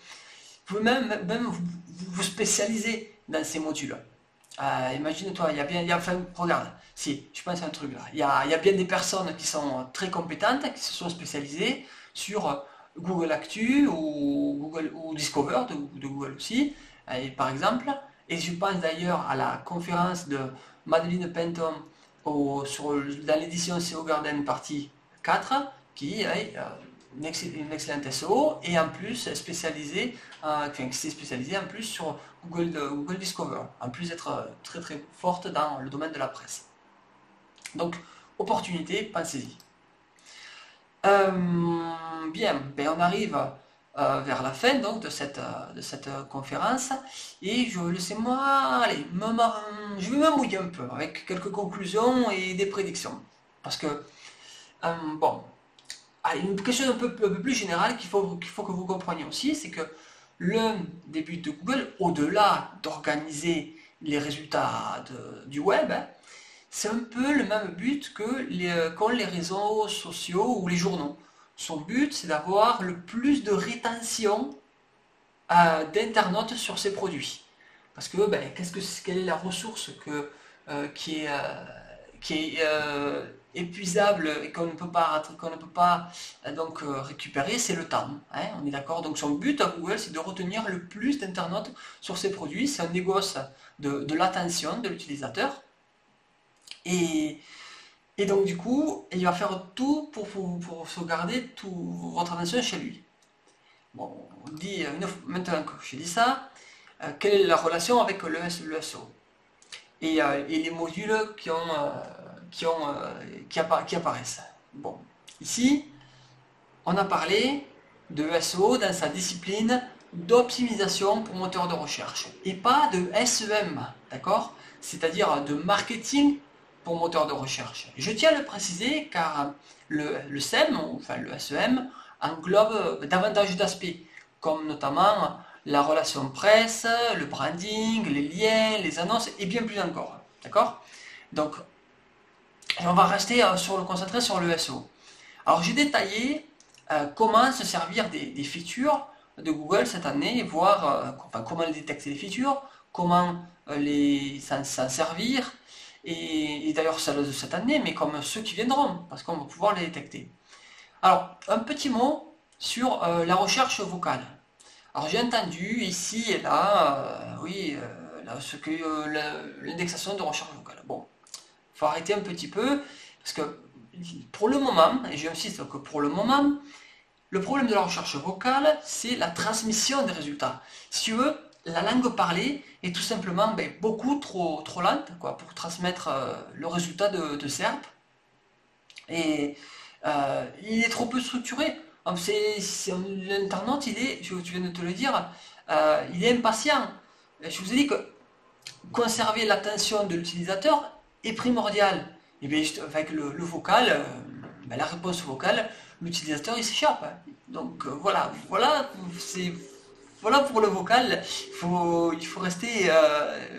pouvez même vous spécialiser dans ces modules. Imagine-toi, enfin, regarde, si, je pense à un truc là. Il y a bien des personnes qui sont très compétentes, qui se sont spécialisées sur Google Actu ou Google ou Discover de Google aussi, par exemple. Et je pense d'ailleurs à la conférence de Madeleine Penton dans l'édition SEO Garden partie 4, qui est une excellente SEO et en plus spécialisée, qui s'est spécialisée en plus sur Google Discover, en plus d'être très très forte dans le domaine de la presse. Donc, opportunité, pensez-y. Bien, on arrive vers la fin donc de cette conférence et laissez-moi, allez, je vais me mouiller un peu avec quelques conclusions et des prédictions. Parce que, bon, allez, une question un peu plus générale qu'il faut que vous compreniez aussi, c'est que l'un des buts de Google, au-delà d'organiser les résultats du web, hein, c'est un peu le même but qu'ont les réseaux sociaux ou les journaux. Son but, c'est d'avoir le plus de rétention d'internautes sur ses produits. Parce que quelle est la ressource qui est épuisable et qu'on ne peut pas donc récupérer, c'est le temps. Hein, on est d'accord. Donc son but à Google, c'est de retenir le plus d'internautes sur ses produits. C'est un négoce de l'attention de l'utilisateur. Et, et donc du coup, il va faire tout pour sauvegarder toute votre attention chez lui. Bon, on dit, maintenant que j'ai dit ça, quelle est la relation avec le SEO et les modules qui apparaissent. Bon, ici, on a parlé de SEO dans sa discipline d'optimisation pour moteur de recherche et pas de SEM, d'accord? C'est-à-dire de marketing pour moteur de recherche. Je tiens à le préciser car le SEM, enfin le SEM, englobe davantage d'aspects, comme notamment la relation presse, le branding, les liens, les annonces et bien plus encore. D'accord? Donc, on va rester concentré sur le SEO. Alors, j'ai détaillé comment se servir des features de Google cette année, voir enfin, comment détecter les features, comment s'en servir, et d'ailleurs celles de cette année, mais comme ceux qui viendront, parce qu'on va pouvoir les détecter. Alors, un petit mot sur la recherche vocale. Alors j'ai entendu ici et là, oui, là, l'indexation de recherche vocale. Bon, il faut arrêter un petit peu, parce que pour le moment, et j'insiste que pour le moment, le problème de la recherche vocale, c'est la transmission des résultats. Si tu veux, la langue parlée est tout simplement beaucoup trop lente quoi, pour transmettre le résultat de SERP. Et il est trop peu structuré. L'internaute, tu viens de te le dire, il est impatient. Je vous ai dit que conserver l'attention de l'utilisateur est primordial. Et bien, avec le vocal, la réponse vocale, l'utilisateur il s'échappe. Donc voilà pour le vocal. Il faut rester.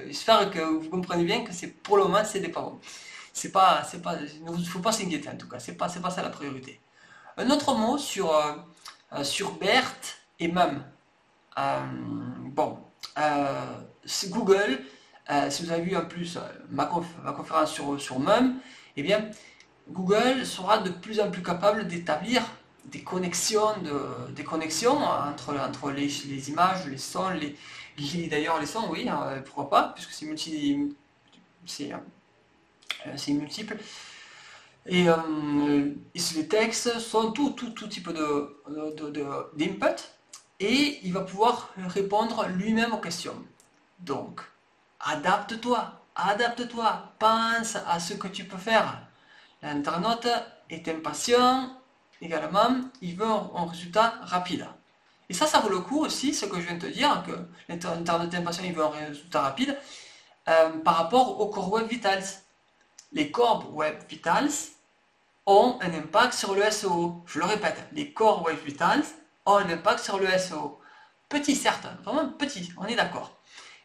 J'espère que vous comprenez bien que pour le moment c'est dépendant. Il ne faut pas s'inquiéter en tout cas. C'est pas ça la priorité. Un autre mot sur BERT et MEM. Bon, c'est Google, si vous avez vu en plus ma conférence sur MEM, eh bien, Google sera de plus en plus capable d'établir des connexions entre les images, les sons, d'ailleurs les sons, oui, pourquoi pas, puisque c'est multiple. Et les textes sont tout type d'input et il va pouvoir répondre lui-même aux questions. Donc, adapte-toi, pense à ce que tu peux faire. L'internaute est impatient également, il veut un résultat rapide. Et ça vaut le coup aussi, ce que je viens de te dire, que l'internaute est impatient, il veut un résultat rapide, par rapport aux Core Web Vitals. Les Core Web Vitals ont un impact sur le SEO. Je le répète, les Core Web Vitals ont un impact sur le SEO. Petit certes, vraiment petit, on est d'accord.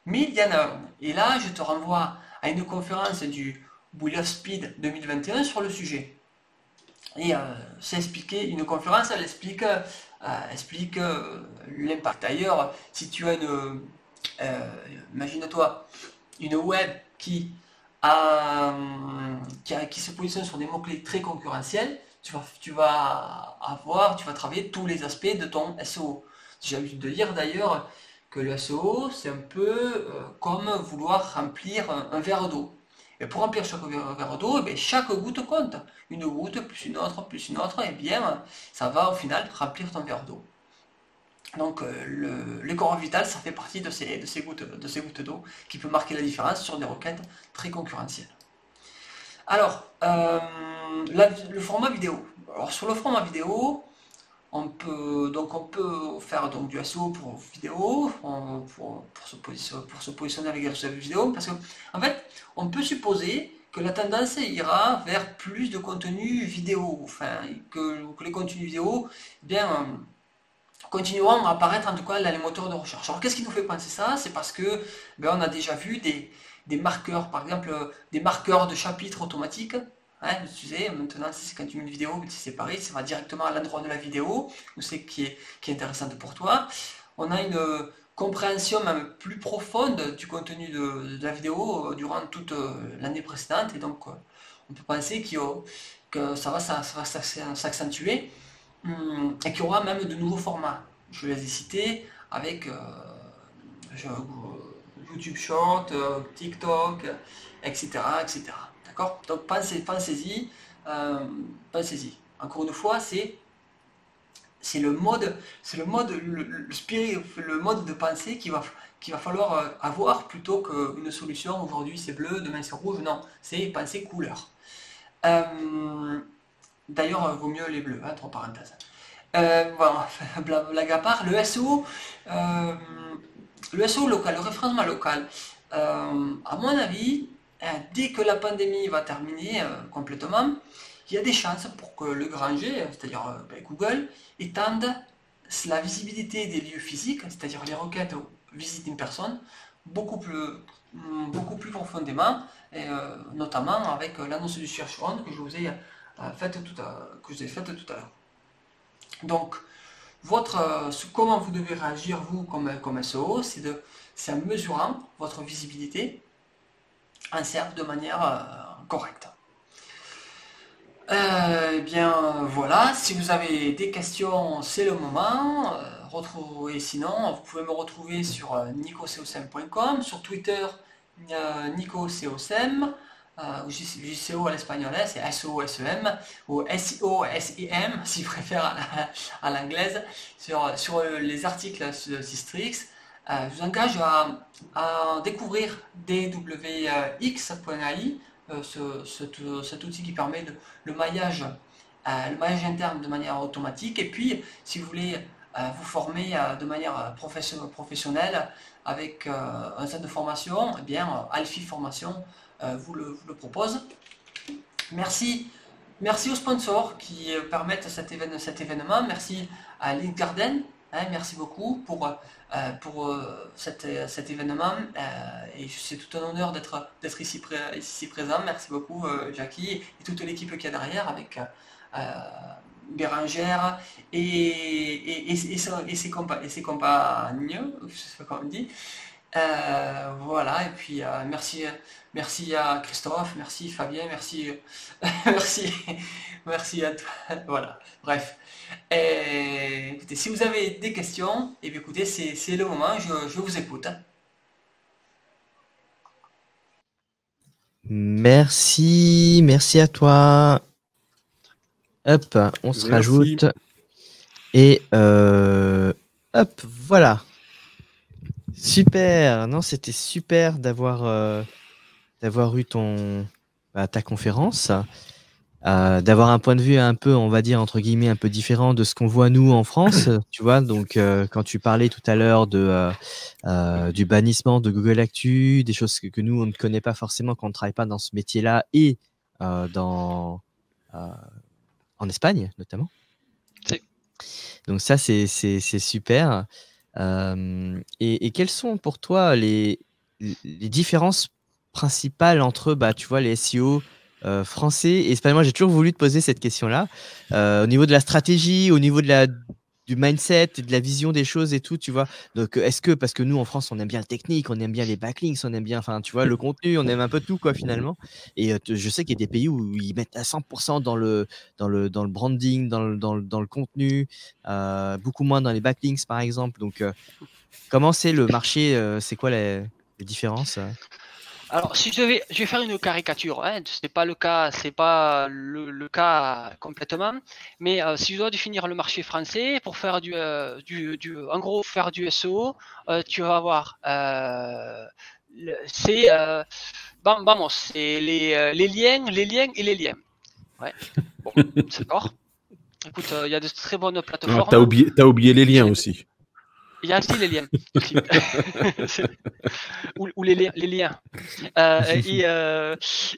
Mais il y en a un. Et là, je te renvoie à une conférence du Wheel of Speed 2021 sur le sujet. Et c'est expliqué, une conférence, elle explique l'impact. D'ailleurs, si tu as imagine-toi, une web qui se positionne sur des mots-clés très concurrentiels, tu vas travailler tous les aspects de ton SEO. J'ai envie de dire d'ailleurs que le SEO, c'est un peu comme vouloir remplir un verre d'eau. Et pour remplir chaque verre d'eau, chaque goutte compte. Une goutte, plus une autre, et bien, ça va au final remplir ton verre d'eau. Donc le corps vital, ça fait partie de ces gouttes d'eau qui peut marquer la différence sur des requêtes très concurrentielles. Alors, le format vidéo. Alors sur le format vidéo, on peut faire du SEO pour vidéo, pour se positionner avec des résultats vidéo, parce qu'en fait, on peut supposer que la tendance ira vers plus de contenu vidéo, enfin, que les contenus vidéo, continueront à apparaître en tout cas dans les moteurs de recherche. Alors qu'est-ce qui nous fait penser ça? C'est parce que on a déjà vu des marqueurs, par exemple des marqueurs de chapitres automatiques. Hein, tu sais, maintenant quand tu mets une vidéo, c'est pareil, ça va directement à l'endroit de la vidéo, où c'est qui est intéressante pour toi. On a une compréhension même plus profonde du contenu de la vidéo durant toute l'année précédente, et donc on peut penser que ça va s'accentuer. Et qu'il y aura même de nouveaux formats. Je les ai cités avec YouTube Short, TikTok, etc. etc. D'accord? Donc pensez-y. Pensez-y. Encore une fois, c'est c'est le spirit, le mode de pensée qu'il va falloir avoir plutôt qu'une solution. Aujourd'hui c'est bleu, demain c'est rouge. Non, c'est penser couleur. D'ailleurs, vaut mieux les bleus, entre parenthèses. Voilà, blague à part, le SEO local, le référencement local, à mon avis, dès que la pandémie va terminer complètement, il y a des chances pour que le grand G, c'est-à-dire Google, étende la visibilité des lieux physiques, c'est-à-dire les requêtes visite une personne, beaucoup plus profondément, et, notamment avec l'annonce du search on que je vous ai faite tout à l'heure. Donc, comment vous devez réagir, vous, comme SEO, c'est en mesurant votre visibilité en SERP de manière correcte. Eh bien, voilà, si vous avez des questions, c'est le moment. Sinon, vous pouvez me retrouver sur nicocosem.com, sur Twitter, nicocosem, ou JCO à l'espagnol, c'est SOSEM, ou SIOSEM, si vous préférez à l'anglaise, sur les articles de Sistrix. Je vous engage à découvrir dwx.ai, cet outil qui permet le maillage interne de manière automatique. Et puis, si vous voulez vous former de manière professionnelle avec un centre de formation, eh bien, Alfie Formation vous le propose. Merci aux sponsors qui permettent cet événement. Merci à Link Garden. Merci beaucoup pour cet événement. Et c'est tout un honneur d'être ici présent. Merci beaucoup, Jackie, et toute l'équipe qui est derrière avec Bérangère et ses compagnons, je sais pas comment on dit. Voilà, et puis merci à Christophe, merci Fabien, merci, merci, merci à toi. Voilà, bref. Écoutez, si vous avez des questions, et bien écoutez, c'est le moment, je vous écoute. Merci à toi. Hop, on se rajoute. Et hop, voilà. Super. Non, c'était super d'avoir eu ta conférence, d'avoir un point de vue un peu, on va dire entre guillemets, un peu différent de ce qu'on voit nous en France. Tu vois, donc quand tu parlais tout à l'heure du bannissement de Google Actu, des choses que nous on ne connaît pas forcément quand on ne travaille pas dans ce métier-là, et en Espagne notamment. C'est... Donc ça c'est super. Et quelles sont pour toi les différences principales entre tu vois, les SEO français et espagnols? J'ai toujours voulu te poser cette question-là. Au niveau de la stratégie, au niveau du mindset, de la vision des choses et tout, tu vois. Donc, est-ce que, parce que nous, en France, on aime bien le technique, on aime bien les backlinks, on aime bien, enfin, tu vois, le contenu, on aime un peu tout, quoi, finalement. Et je sais qu'il y a des pays où ils mettent à 100% dans le branding, dans le contenu, beaucoup moins dans les backlinks, par exemple. Donc, comment c'est le marché? C'est quoi les différences? Alors, si je vais faire une caricature, c'est pas le cas, le cas complètement, mais si je dois définir le marché français pour faire en gros, faire du SEO, tu vas avoir, c'est les liens et les liens. Ouais. Bon, d'accord. Écoute, il y a de très bonnes plateformes. T'as oublié les liens aussi. Il y a aussi les liens. ou les liens.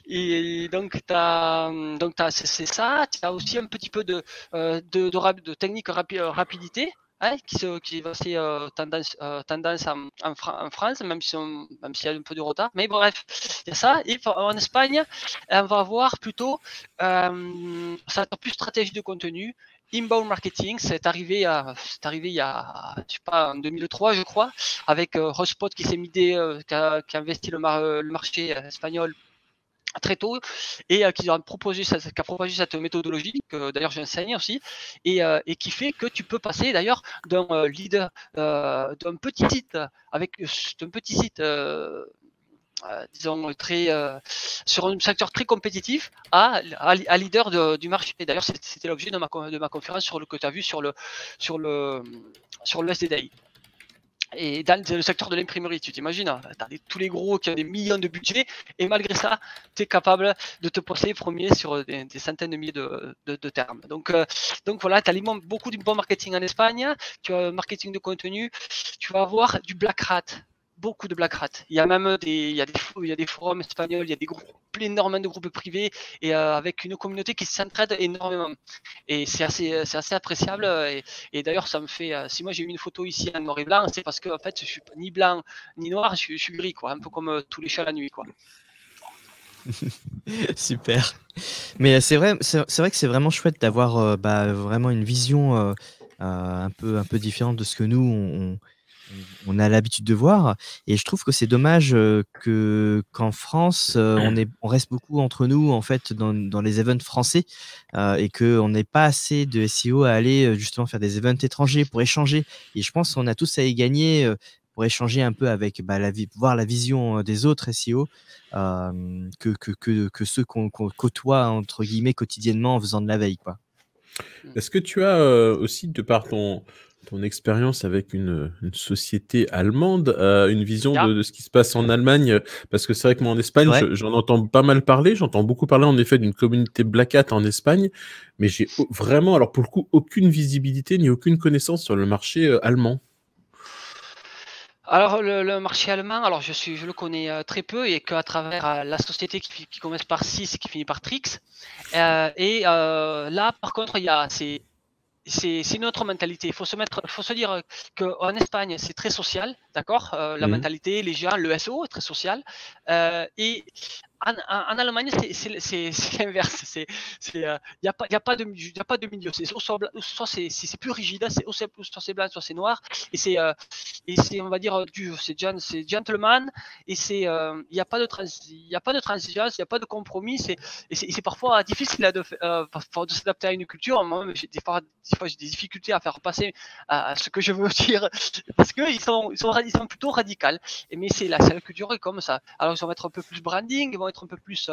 Et donc, c'est ça. Tu as aussi un petit peu de technique rapidité. Qui va assez tendance en France, même s'il y a un peu de retard. Mais bref, il y a ça. Et en Espagne, on va avoir plutôt ça plus stratégie de contenu. Inbound marketing, c'est arrivé il y a, je sais pas, en 2003, je crois, avec Hotspot qui s'est qui a investi le marché espagnol très tôt et qui a propagé cette méthodologie que d'ailleurs j'enseigne aussi et qui fait que tu peux passer d'ailleurs d'un leader d'un petit site disons, sur un secteur très compétitif à leader du marché. D'ailleurs, c'était l'objet de ma conférence que tu as vu sur le SDDI. Et dans le secteur de l'imprimerie, tu t'imagines, tu as tous les gros qui ont des millions de budget, et malgré ça, tu es capable de te placer premier sur des centaines de milliers de termes. Donc voilà, tu as beaucoup de bon marketing en Espagne, tu as un marketing de contenu, tu vas avoir du black hat, beaucoup de black hat. Il y a même des forums espagnols, il y a des groupes, énormément de groupes privés, et avec une communauté qui s'entraide énormément. Et c'est assez appréciable. Et d'ailleurs, ça me fait. Si moi j'ai mis une photo ici en noir et blanc, c'est parce que en fait, je suis ni blanc ni noir, je suis gris, quoi, un peu comme tous les chats la nuit, quoi. Super. Mais c'est vrai que c'est vraiment chouette d'avoir vraiment une vision un peu différente de ce que nous on a l'habitude de voir. Et je trouve que c'est dommage qu'en France on reste beaucoup entre nous en fait dans les events français et qu'on n'ait pas assez de SEO à aller justement faire des events étrangers pour échanger. Et je pense qu'on a tous à y gagner pour échanger un peu avec voir la vision des autres SEO que ceux qu'on côtoie entre guillemets quotidiennement en faisant de la veille, quoi. Est-ce que tu as aussi, de par ton expérience avec une société allemande, une vision de ce qui se passe en Allemagne? Parce que c'est vrai que moi en Espagne, j'en entends pas mal parler. J'entends beaucoup parler en effet d'une communauté Black Hat en Espagne, mais j'ai vraiment, alors pour le coup, aucune visibilité ni aucune connaissance sur le marché allemand. Alors le marché allemand, alors je le connais très peu, et qu'à travers la société qui commence par 6 et qui finit par Trix. Là, par contre, c'est une autre mentalité. Il faut se dire qu'en Espagne, c'est très social, d'accord, la mentalité, les gens, le SEO est très social. Et en Allemagne, c'est l'inverse. Il n'y a pas de milieu. Soit c'est plus rigide, soit c'est blanc, soit c'est noir. Et c'est on va dire c'est gentleman. Et il n'y a pas de transigence, il n'y a pas de compromis. Et c'est parfois difficile de s'adapter à une culture. Moi, des fois, j'ai des difficultés à faire passer à ce que je veux dire, parce qu'ils sont plutôt radicaux. Mais c'est la culture est comme ça. Alors ils vont être un peu plus branding, ils vont être un peu plus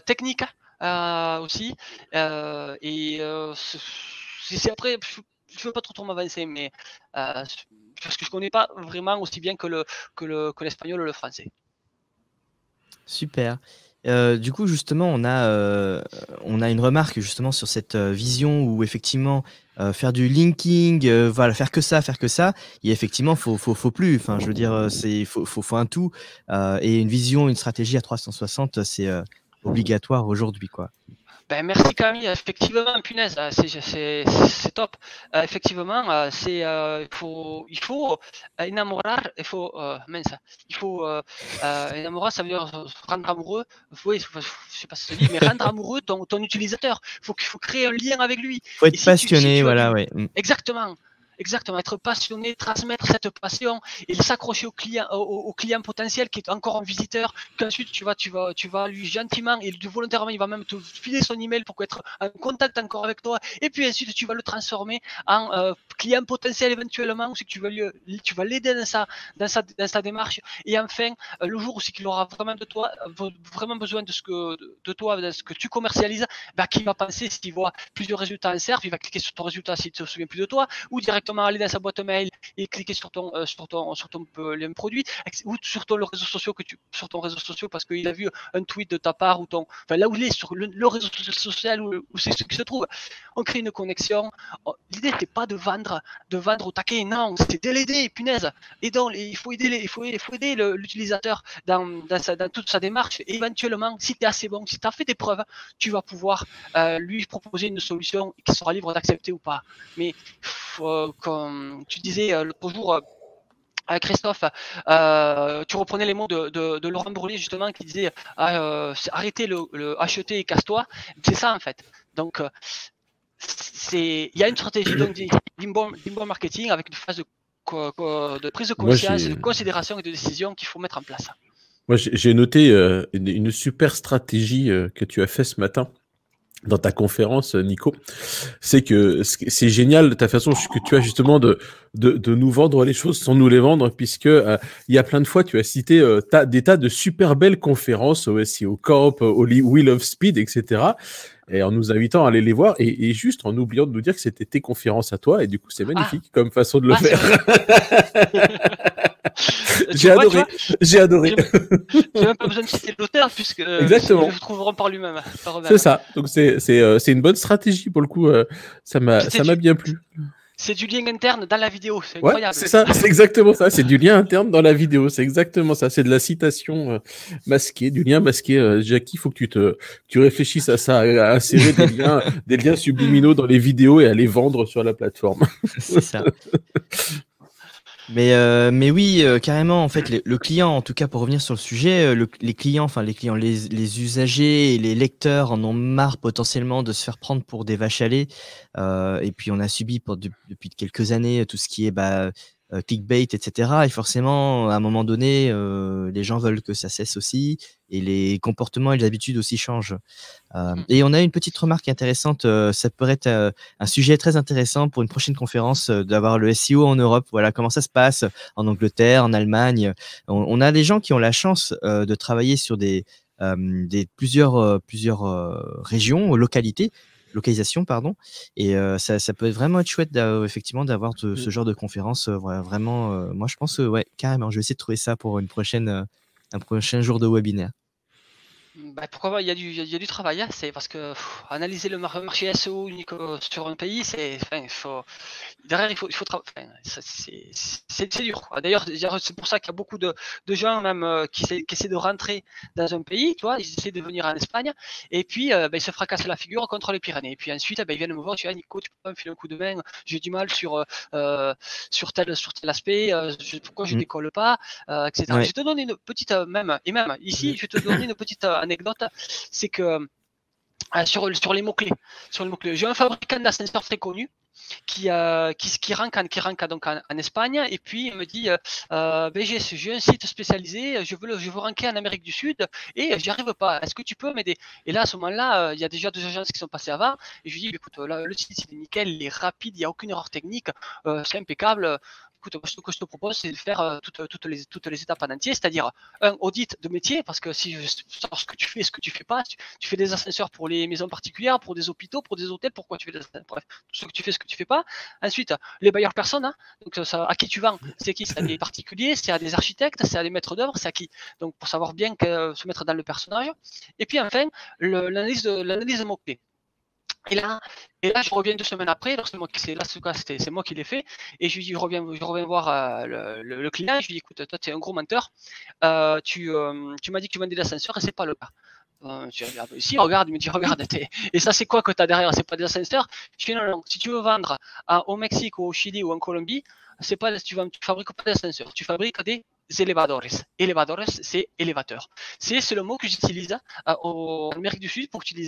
technique aussi. C'est après, je ne veux pas trop m'avancer, mais parce que je ne connais pas vraiment aussi bien que l'espagnol ou le français. Super. Du coup, justement, on a une remarque justement sur cette vision où effectivement faire du linking, voilà, faire que ça, et effectivement, faut plus. Enfin, je veux dire, faut un tout et une vision, une stratégie à 360, c'est obligatoire aujourd'hui, quoi. Ben, merci Camille, effectivement, punaise, c'est top. Effectivement, il faut enamorar, enamorar, ça veut dire rendre amoureux. Oui, je sais pas si ça se dit, mais rendre amoureux ton utilisateur. Il faut créer un lien avec lui. Faut être passionné, voilà, ouais. Exactement. Exactement, être passionné, transmettre cette passion et s'accrocher au client potentiel qui est encore un visiteur, qu'ensuite tu vas lui gentiment et volontairement il va même te filer son email pour être en contact encore avec toi, et puis ensuite tu vas le transformer en client potentiel éventuellement, ou si tu vas l'aider dans sa démarche, et enfin le jour où c'est qu'il aura vraiment vraiment besoin de toi, de ce que tu commercialises, qui va penser, s'il voit plusieurs résultats en serve, il va cliquer sur ton résultat s'il ne se souvient plus de toi, ou directement aller dans sa boîte mail et cliquer sur ton le produit, ou sur ton réseau social parce qu'il a vu un tweet de ta part, ou là où il est sur le réseau social où c'est ce qui se trouve. On crée une connexion. L'idée c'est pas de vendre au taquet, non, c'est de l'aider, punaise. Et donc il faut aider l'utilisateur dans toute sa démarche, et éventuellement, si tu es assez bon, si tu as fait des preuves, tu vas pouvoir lui proposer une solution qui sera libre d'accepter ou pas. Mais comme tu disais l'autre jour, Christophe, tu reprenais les mots de Laurent Brulé justement, qui disait arrêtez le acheter et casse-toi. C'est ça en fait. Donc il y a une stratégie d'inbound marketing avec une phase de prise de conscience, de considération et de décision qu'il faut mettre en place. Moi, j'ai noté une super stratégie que tu as fait ce matin. dans ta conférence, Nico, c'est que c'est génial ta façon que tu as justement de nous vendre les choses sans nous les vendre, puisque il y a plein de fois tu as cité des tas de super belles conférences au SEO Corp, au Wheel of Speed, etc. Et en nous invitant à aller les voir et juste en oubliant de nous dire que c'était tes conférences à toi, et du coup c'est magnifique comme façon de le faire. J'ai adoré. J'ai même pas besoin de citer l'auteur puisque exactement. Ils le trouveront par lui-même. C'est ça. Donc c'est une bonne stratégie pour le coup. Ça m'a bien plu. C'est du lien interne dans la vidéo, c'est incroyable. Ouais, c'est ça, c'est exactement ça. C'est du lien interne dans la vidéo, c'est exactement ça. C'est de la citation masquée, du lien masqué. Jackie, il faut que tu réfléchisses à ça, à insérer des liens subliminaux dans les vidéos et à les vendre sur la plateforme. C'est ça. Mais oui, carrément, en fait, le client, en tout cas, pour revenir sur le sujet, les usagers et les lecteurs en ont marre potentiellement de se faire prendre pour des vaches à lait. Et puis, on a subi depuis quelques années tout ce qui est clickbait, etc. Et forcément, à un moment donné, les gens veulent que ça cesse aussi, et les comportements et les habitudes aussi changent. Et on a une petite remarque intéressante. Ça pourrait être un sujet très intéressant pour une prochaine conférence, d'avoir le SEO en Europe. Voilà comment ça se passe en Angleterre, en Allemagne. On a des gens qui ont la chance de travailler sur plusieurs localisations, pardon. Et ça peut vraiment être chouette effectivement d'avoir ce genre de conférence. Vraiment, moi je pense ouais, carrément. Je vais essayer de trouver ça pour un prochain jour de webinaire. Bah, pourquoi pas, il y a du travail, hein. C'est parce que analyser le marché SEO unique sur un pays, derrière il faut travailler. C'est dur, quoi. D'ailleurs, c'est pour ça qu'il y a beaucoup de gens même qui essaient de rentrer dans un pays, tu vois, ils essaient de venir en Espagne, et puis ils se fracassent la figure contre les Pyrénées. Et puis ensuite, ils viennent me voir, tu vois, Nico, tu peux pas me filer un coup de main, j'ai du mal sur tel aspect, pourquoi je décolle pas, etc. Ouais. Je vais te donner une petite, même ici, je vais te donner une petite anecdote, c'est que sur les mots-clés, j'ai un fabricant d'ascenseurs très connu qui rank donc en Espagne, et puis il me dit j'ai un site spécialisé, je veux ranker en Amérique du Sud et j'y arrive pas, est-ce que tu peux m'aider? Et là à ce moment-là il y a déjà 2 agences qui sont passées avant, et je lui dis écoute, là, le site il est nickel, il est rapide, il n'y a aucune erreur technique, c'est impeccable. Écoute, ce que je te propose, c'est de faire toutes les étapes en entier, c'est-à-dire un audit de métier, parce que si je sors ce que tu fais, ce que tu fais pas, tu fais des ascenseurs pour les maisons particulières, pour des hôpitaux, pour des hôtels, pourquoi tu fais des ascenseurs? Bref, tout ce que tu fais, ce que tu fais pas. Ensuite, les bailleurs personnes, hein, donc à qui tu vends, c'est qui? C'est à des particuliers, c'est à des architectes, c'est à des maîtres d'œuvre, c'est à qui? Donc pour savoir bien se mettre dans le personnage. Et puis enfin, l'analyse de mots-clés. Et là, je reviens 2 semaines après, c'est moi qui l'ai fait, et je reviens voir le client, je lui dis écoute, toi tu es un gros menteur, tu m'as dit que tu vendais l'ascenseur et c'est pas le cas. Je regarde ici, regarde, il me dit regarde, et ça c'est quoi que tu as derrière? C'est pas des ascenseurs? Je dis non, si tu veux vendre au Mexique ou au Chili ou en Colombie, tu fabriques pas d'ascenseurs, tu fabriques des elevadores. Elevadores, c'est élévateur. C'est le mot que j'utilise en Amérique du Sud pour dire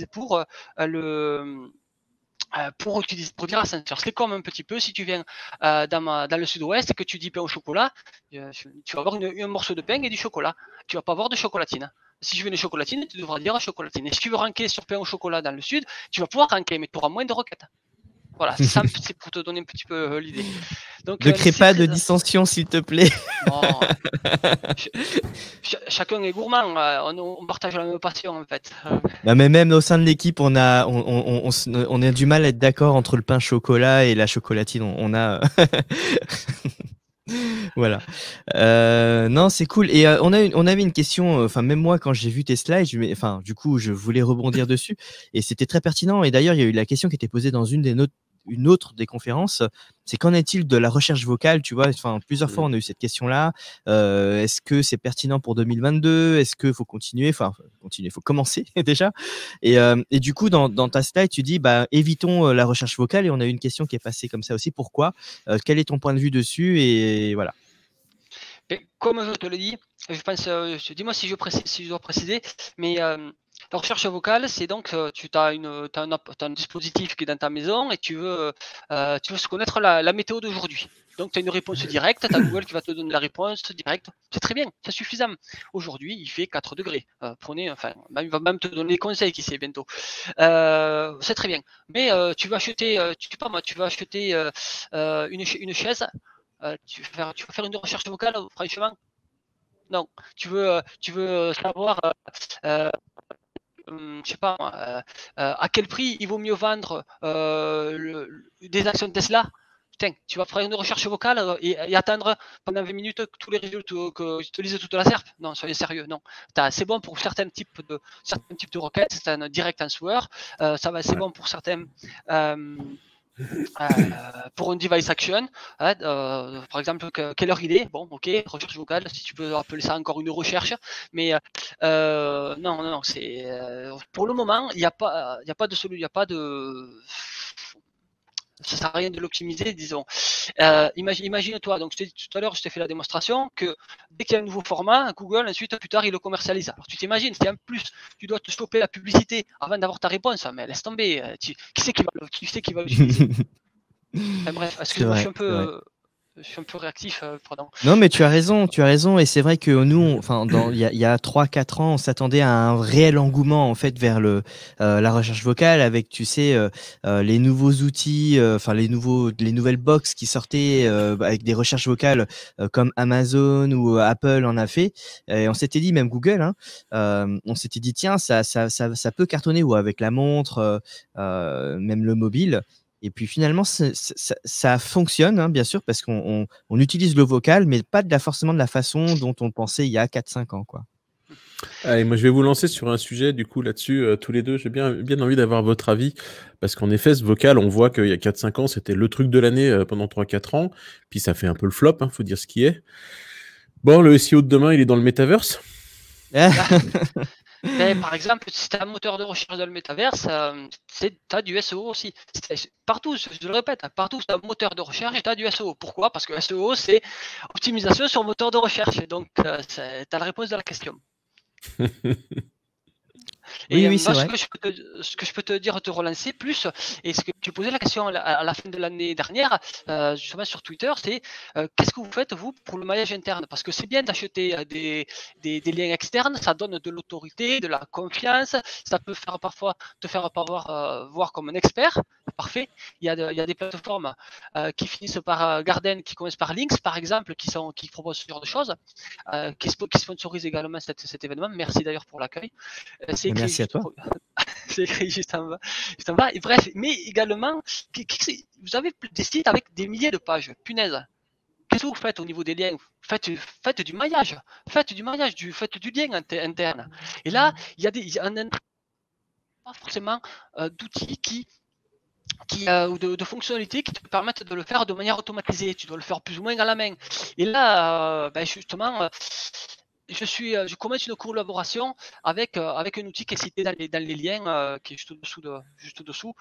ascenseur. C'est comme un petit peu si tu viens dans le sud-ouest et que tu dis pain au chocolat, tu vas avoir un morceau de pain et du chocolat. Tu vas pas avoir de chocolatine. Si je veux une chocolatine, tu devras dire chocolatine. Et si tu veux ranker sur pain au chocolat dans le sud, tu vas pouvoir ranker, mais tu auras moins de requêtes. Voilà, c'est ça, c'est pour te donner un petit peu l'idée. Donc, ne crée pas de dissension, s'il te plaît. Non. Chacun est gourmand, on partage la même passion en fait. Bah, mais même au sein de l'équipe, on a du mal à être d'accord entre le pain chocolat et la chocolatine. On a voilà. Non, c'est cool. Et on avait une question. Enfin, même moi, quand j'ai vu tes slides, du coup, je voulais rebondir dessus. Et c'était très pertinent. Et d'ailleurs, il y a eu la question qui était posée dans une autre des conférences, c'est qu'en est-il de la recherche vocale, tu vois? Enfin, plusieurs fois, on a eu cette question-là. Est-ce que c'est pertinent pour 2022? Est-ce qu'il faut continuer? Enfin, il faut commencer déjà. Et du coup, dans ta slide, tu dis, évitons la recherche vocale. Et on a eu une question qui est passée comme ça aussi. Pourquoi? Quel est ton point de vue dessus? Et voilà. Et comme je te le dis, je pense, dis-moi si je dois préciser, mais la recherche vocale, c'est donc tu as un dispositif qui est dans ta maison et tu veux connaître la météo d'aujourd'hui. Donc, tu as une réponse directe, tu as Google qui va te donner la réponse directe. C'est très bien, c'est suffisant. Aujourd'hui, il fait 4 degrés. Il va même te donner des conseils qui sait bientôt. C'est très bien. Mais tu vas acheter, une chaise. Tu vas faire une recherche vocale, franchement. Non. Tu veux savoir, je sais pas, à quel prix il vaut mieux vendre des actions Tesla. Putain, tu vas faire une recherche vocale et attendre pendant 20 minutes que tous les résultats que je te lise toute la SERP. Non, soyez sérieux, non. C'est bon pour certains types de requêtes, c'est un direct answer. Ça va, c'est bon pour certains. Pour un device action, par exemple, quelle heure il est, bon, ok, recherche vocale, si tu peux appeler ça encore une recherche, mais non, c'est pour le moment, il n'y a pas de solution, il n'y a pas de, ça sert à rien de l'optimiser, disons. Imagine-toi, donc tout à l'heure, je t'ai fait la démonstration que dès qu'il y a un nouveau format, Google, ensuite, plus tard, il le commercialise. Alors tu t'imagines, si en plus, tu dois te choper la publicité avant d'avoir ta réponse, mais laisse tomber, qui c'est qui va l'utiliser? Enfin, bref, excuse-moi, je suis un peu réactif, pardon. Non, mais tu as raison, et c'est vrai que nous, il y a 3-4 ans, on s'attendait à un réel engouement en fait vers la recherche vocale avec, tu sais, les nouveaux outils, les nouvelles box qui sortaient avec des recherches vocales comme Amazon ou Apple en a fait. Et on s'était dit, même Google, on s'était dit tiens, ça peut cartonner, ou avec la montre, même le mobile. Et puis finalement, ça fonctionne, hein, bien sûr, parce qu'on utilise le vocal, mais pas forcément de la façon dont on pensait il y a 4-5 ans, quoi. Allez, moi je vais vous lancer sur un sujet du coup là-dessus, tous les deux. J'ai bien envie d'avoir votre avis, parce qu'en effet, ce vocal, on voit qu'il y a 4-5 ans, c'était le truc de l'année pendant 3-4 ans, puis ça fait un peu le flop, faut dire ce qui est. Bon, le SEO de demain, il est dans le metaverse. Par exemple, si tu as un moteur de recherche dans le métaverse, tu as du SEO aussi. Partout, je le répète, partout tu as un moteur de recherche et tu as du SEO. Pourquoi? Parce que SEO, c'est optimisation sur moteur de recherche. Et donc, tu as la réponse de la question. Et oui, moi, c'est vrai. ce que je peux te dire, te relancer plus, et ce que tu posais la question à la fin de l'année dernière, justement sur Twitter, c'est qu'est-ce que vous faites, vous, pour le maillage interne? Parce que c'est bien d'acheter des liens externes, ça donne de l'autorité, de la confiance, ça peut parfois te faire voir comme un expert. Parfait. Il y a des plateformes qui finissent par Garden, qui commencent par Links, par exemple, qui proposent ce genre de choses, qui sponsorisent également cet événement. Merci d'ailleurs pour l'accueil. Merci à toi. C'est écrit juste en bas. Et bref, mais également, vous avez des sites avec des milliers de pages. Punaise. Qu'est-ce que vous faites au niveau des liens? Faites du maillage. Faites du lien interne. Et là, il y a pas forcément d'outils ou de fonctionnalités qui te permettent de le faire de manière automatisée. Tu dois le faire plus ou moins à la main. Et là, justement, je commence une collaboration avec un outil qui est cité dans les liens, qui est juste dessous.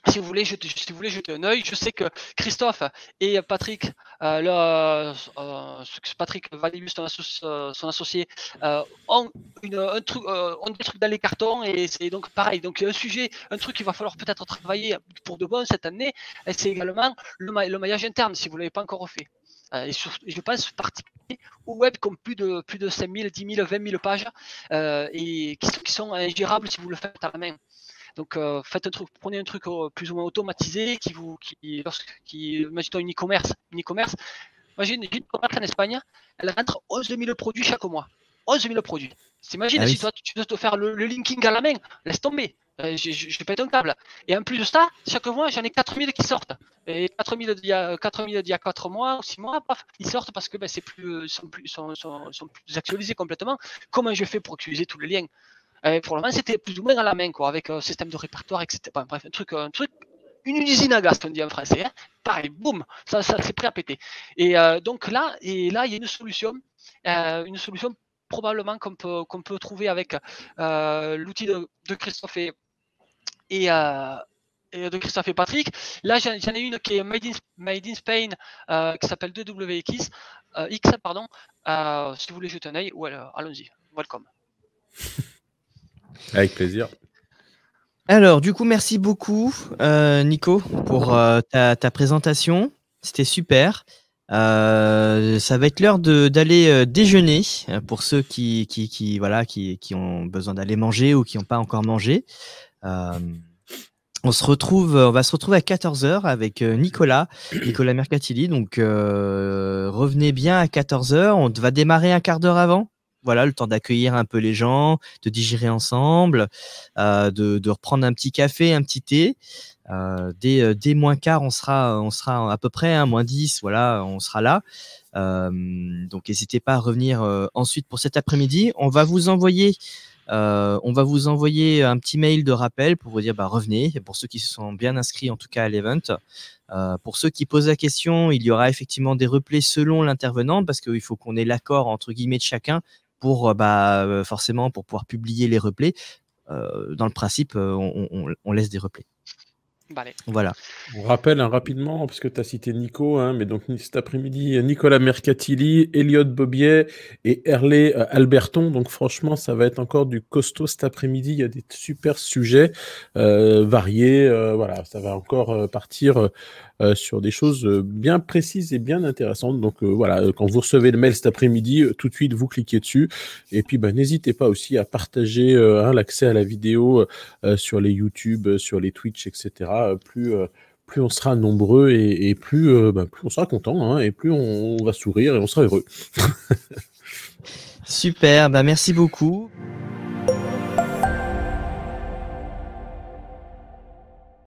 Si vous voulez jeter un œil, je sais que Christophe et Patrick, Patrick Valibus, son associé, ont des trucs dans les cartons, et c'est donc pareil. Donc un truc qu'il va falloir peut-être travailler pour de bon cette année, c'est également le maillage interne, si vous ne l'avez pas encore fait. Et je pense particulier au web comme plus de 5 000, 10 000, 20 000 pages, et qui sont ingérables si vous le faites à la main. Donc prenez un truc plus ou moins automatisé imaginons une e-commerce. Imagine une e-commerce en Espagne, elle rentre 11 000 produits chaque mois. 11 000 produits. T'imagines si toi tu dois te faire le linking à la main, laisse tomber. Je pète un câble. Et en plus de ça, chaque mois, j'en ai 4 000 qui sortent. Et 4 000 d'il y a 4 mois ou 6 mois, paf, ils sortent parce que sont plus actualisés complètement. Comment je fais pour actualiser tous les liens? Pour le moment, c'était plus ou moins à la main, quoi, avec un système de répertoire, etc. Bref, un truc, une usine à gaz, on dit en français. Hein. Pareil, boum, ça c'est prêt à péter. Et donc là, il y a une solution probablement qu'on peut trouver avec l'outil de Christophe et de Christophe et Patrick. Là, j'en ai une qui est Made in Spain, qui s'appelle 2WX, pardon. Si vous voulez jeter un œil, allons-y, welcome. Avec plaisir. Alors, du coup, merci beaucoup, Nico, pour ta présentation. C'était super. Ça va être l'heure d'aller déjeuner pour ceux qui ont besoin d'aller manger ou qui n'ont pas encore mangé. On va se retrouver à 14h avec Nicolas Mercatilli. Donc, revenez bien à 14h. On va démarrer un quart d'heure avant. Voilà, le temps d'accueillir un peu les gens, de digérer ensemble, de reprendre un petit café, un petit thé. Dès moins quart, on sera à peu près, moins 10, voilà, on sera là. Donc, n'hésitez pas à revenir ensuite pour cet après-midi. On va vous envoyer un petit mail de rappel pour vous dire revenez, pour ceux qui se sont bien inscrits en tout cas à l'event. Pour ceux qui posent la question, il y aura effectivement des replays selon l'intervenant parce qu'il faut qu'on ait l'accord entre guillemets de chacun pour forcément pour pouvoir publier les replays. Dans le principe, on laisse des replays. Voilà. On rappelle rapidement, parce que tu as cité Nico, mais donc cet après-midi, Nicolas Mercatilli, Elliot Bobier et Herlé Alberton. Donc franchement, ça va être encore du costaud cet après-midi. Il y a des super sujets variés. Voilà, ça va encore partir sur des choses bien précises et bien intéressantes. Donc voilà, quand vous recevez le mail cet après-midi, tout de suite, vous cliquez dessus. Et puis, n'hésitez pas aussi à partager l'accès à la vidéo sur les YouTube, sur les Twitch, etc. Plus on sera nombreux et plus on sera content et plus on va sourire et on sera heureux. Super, merci beaucoup.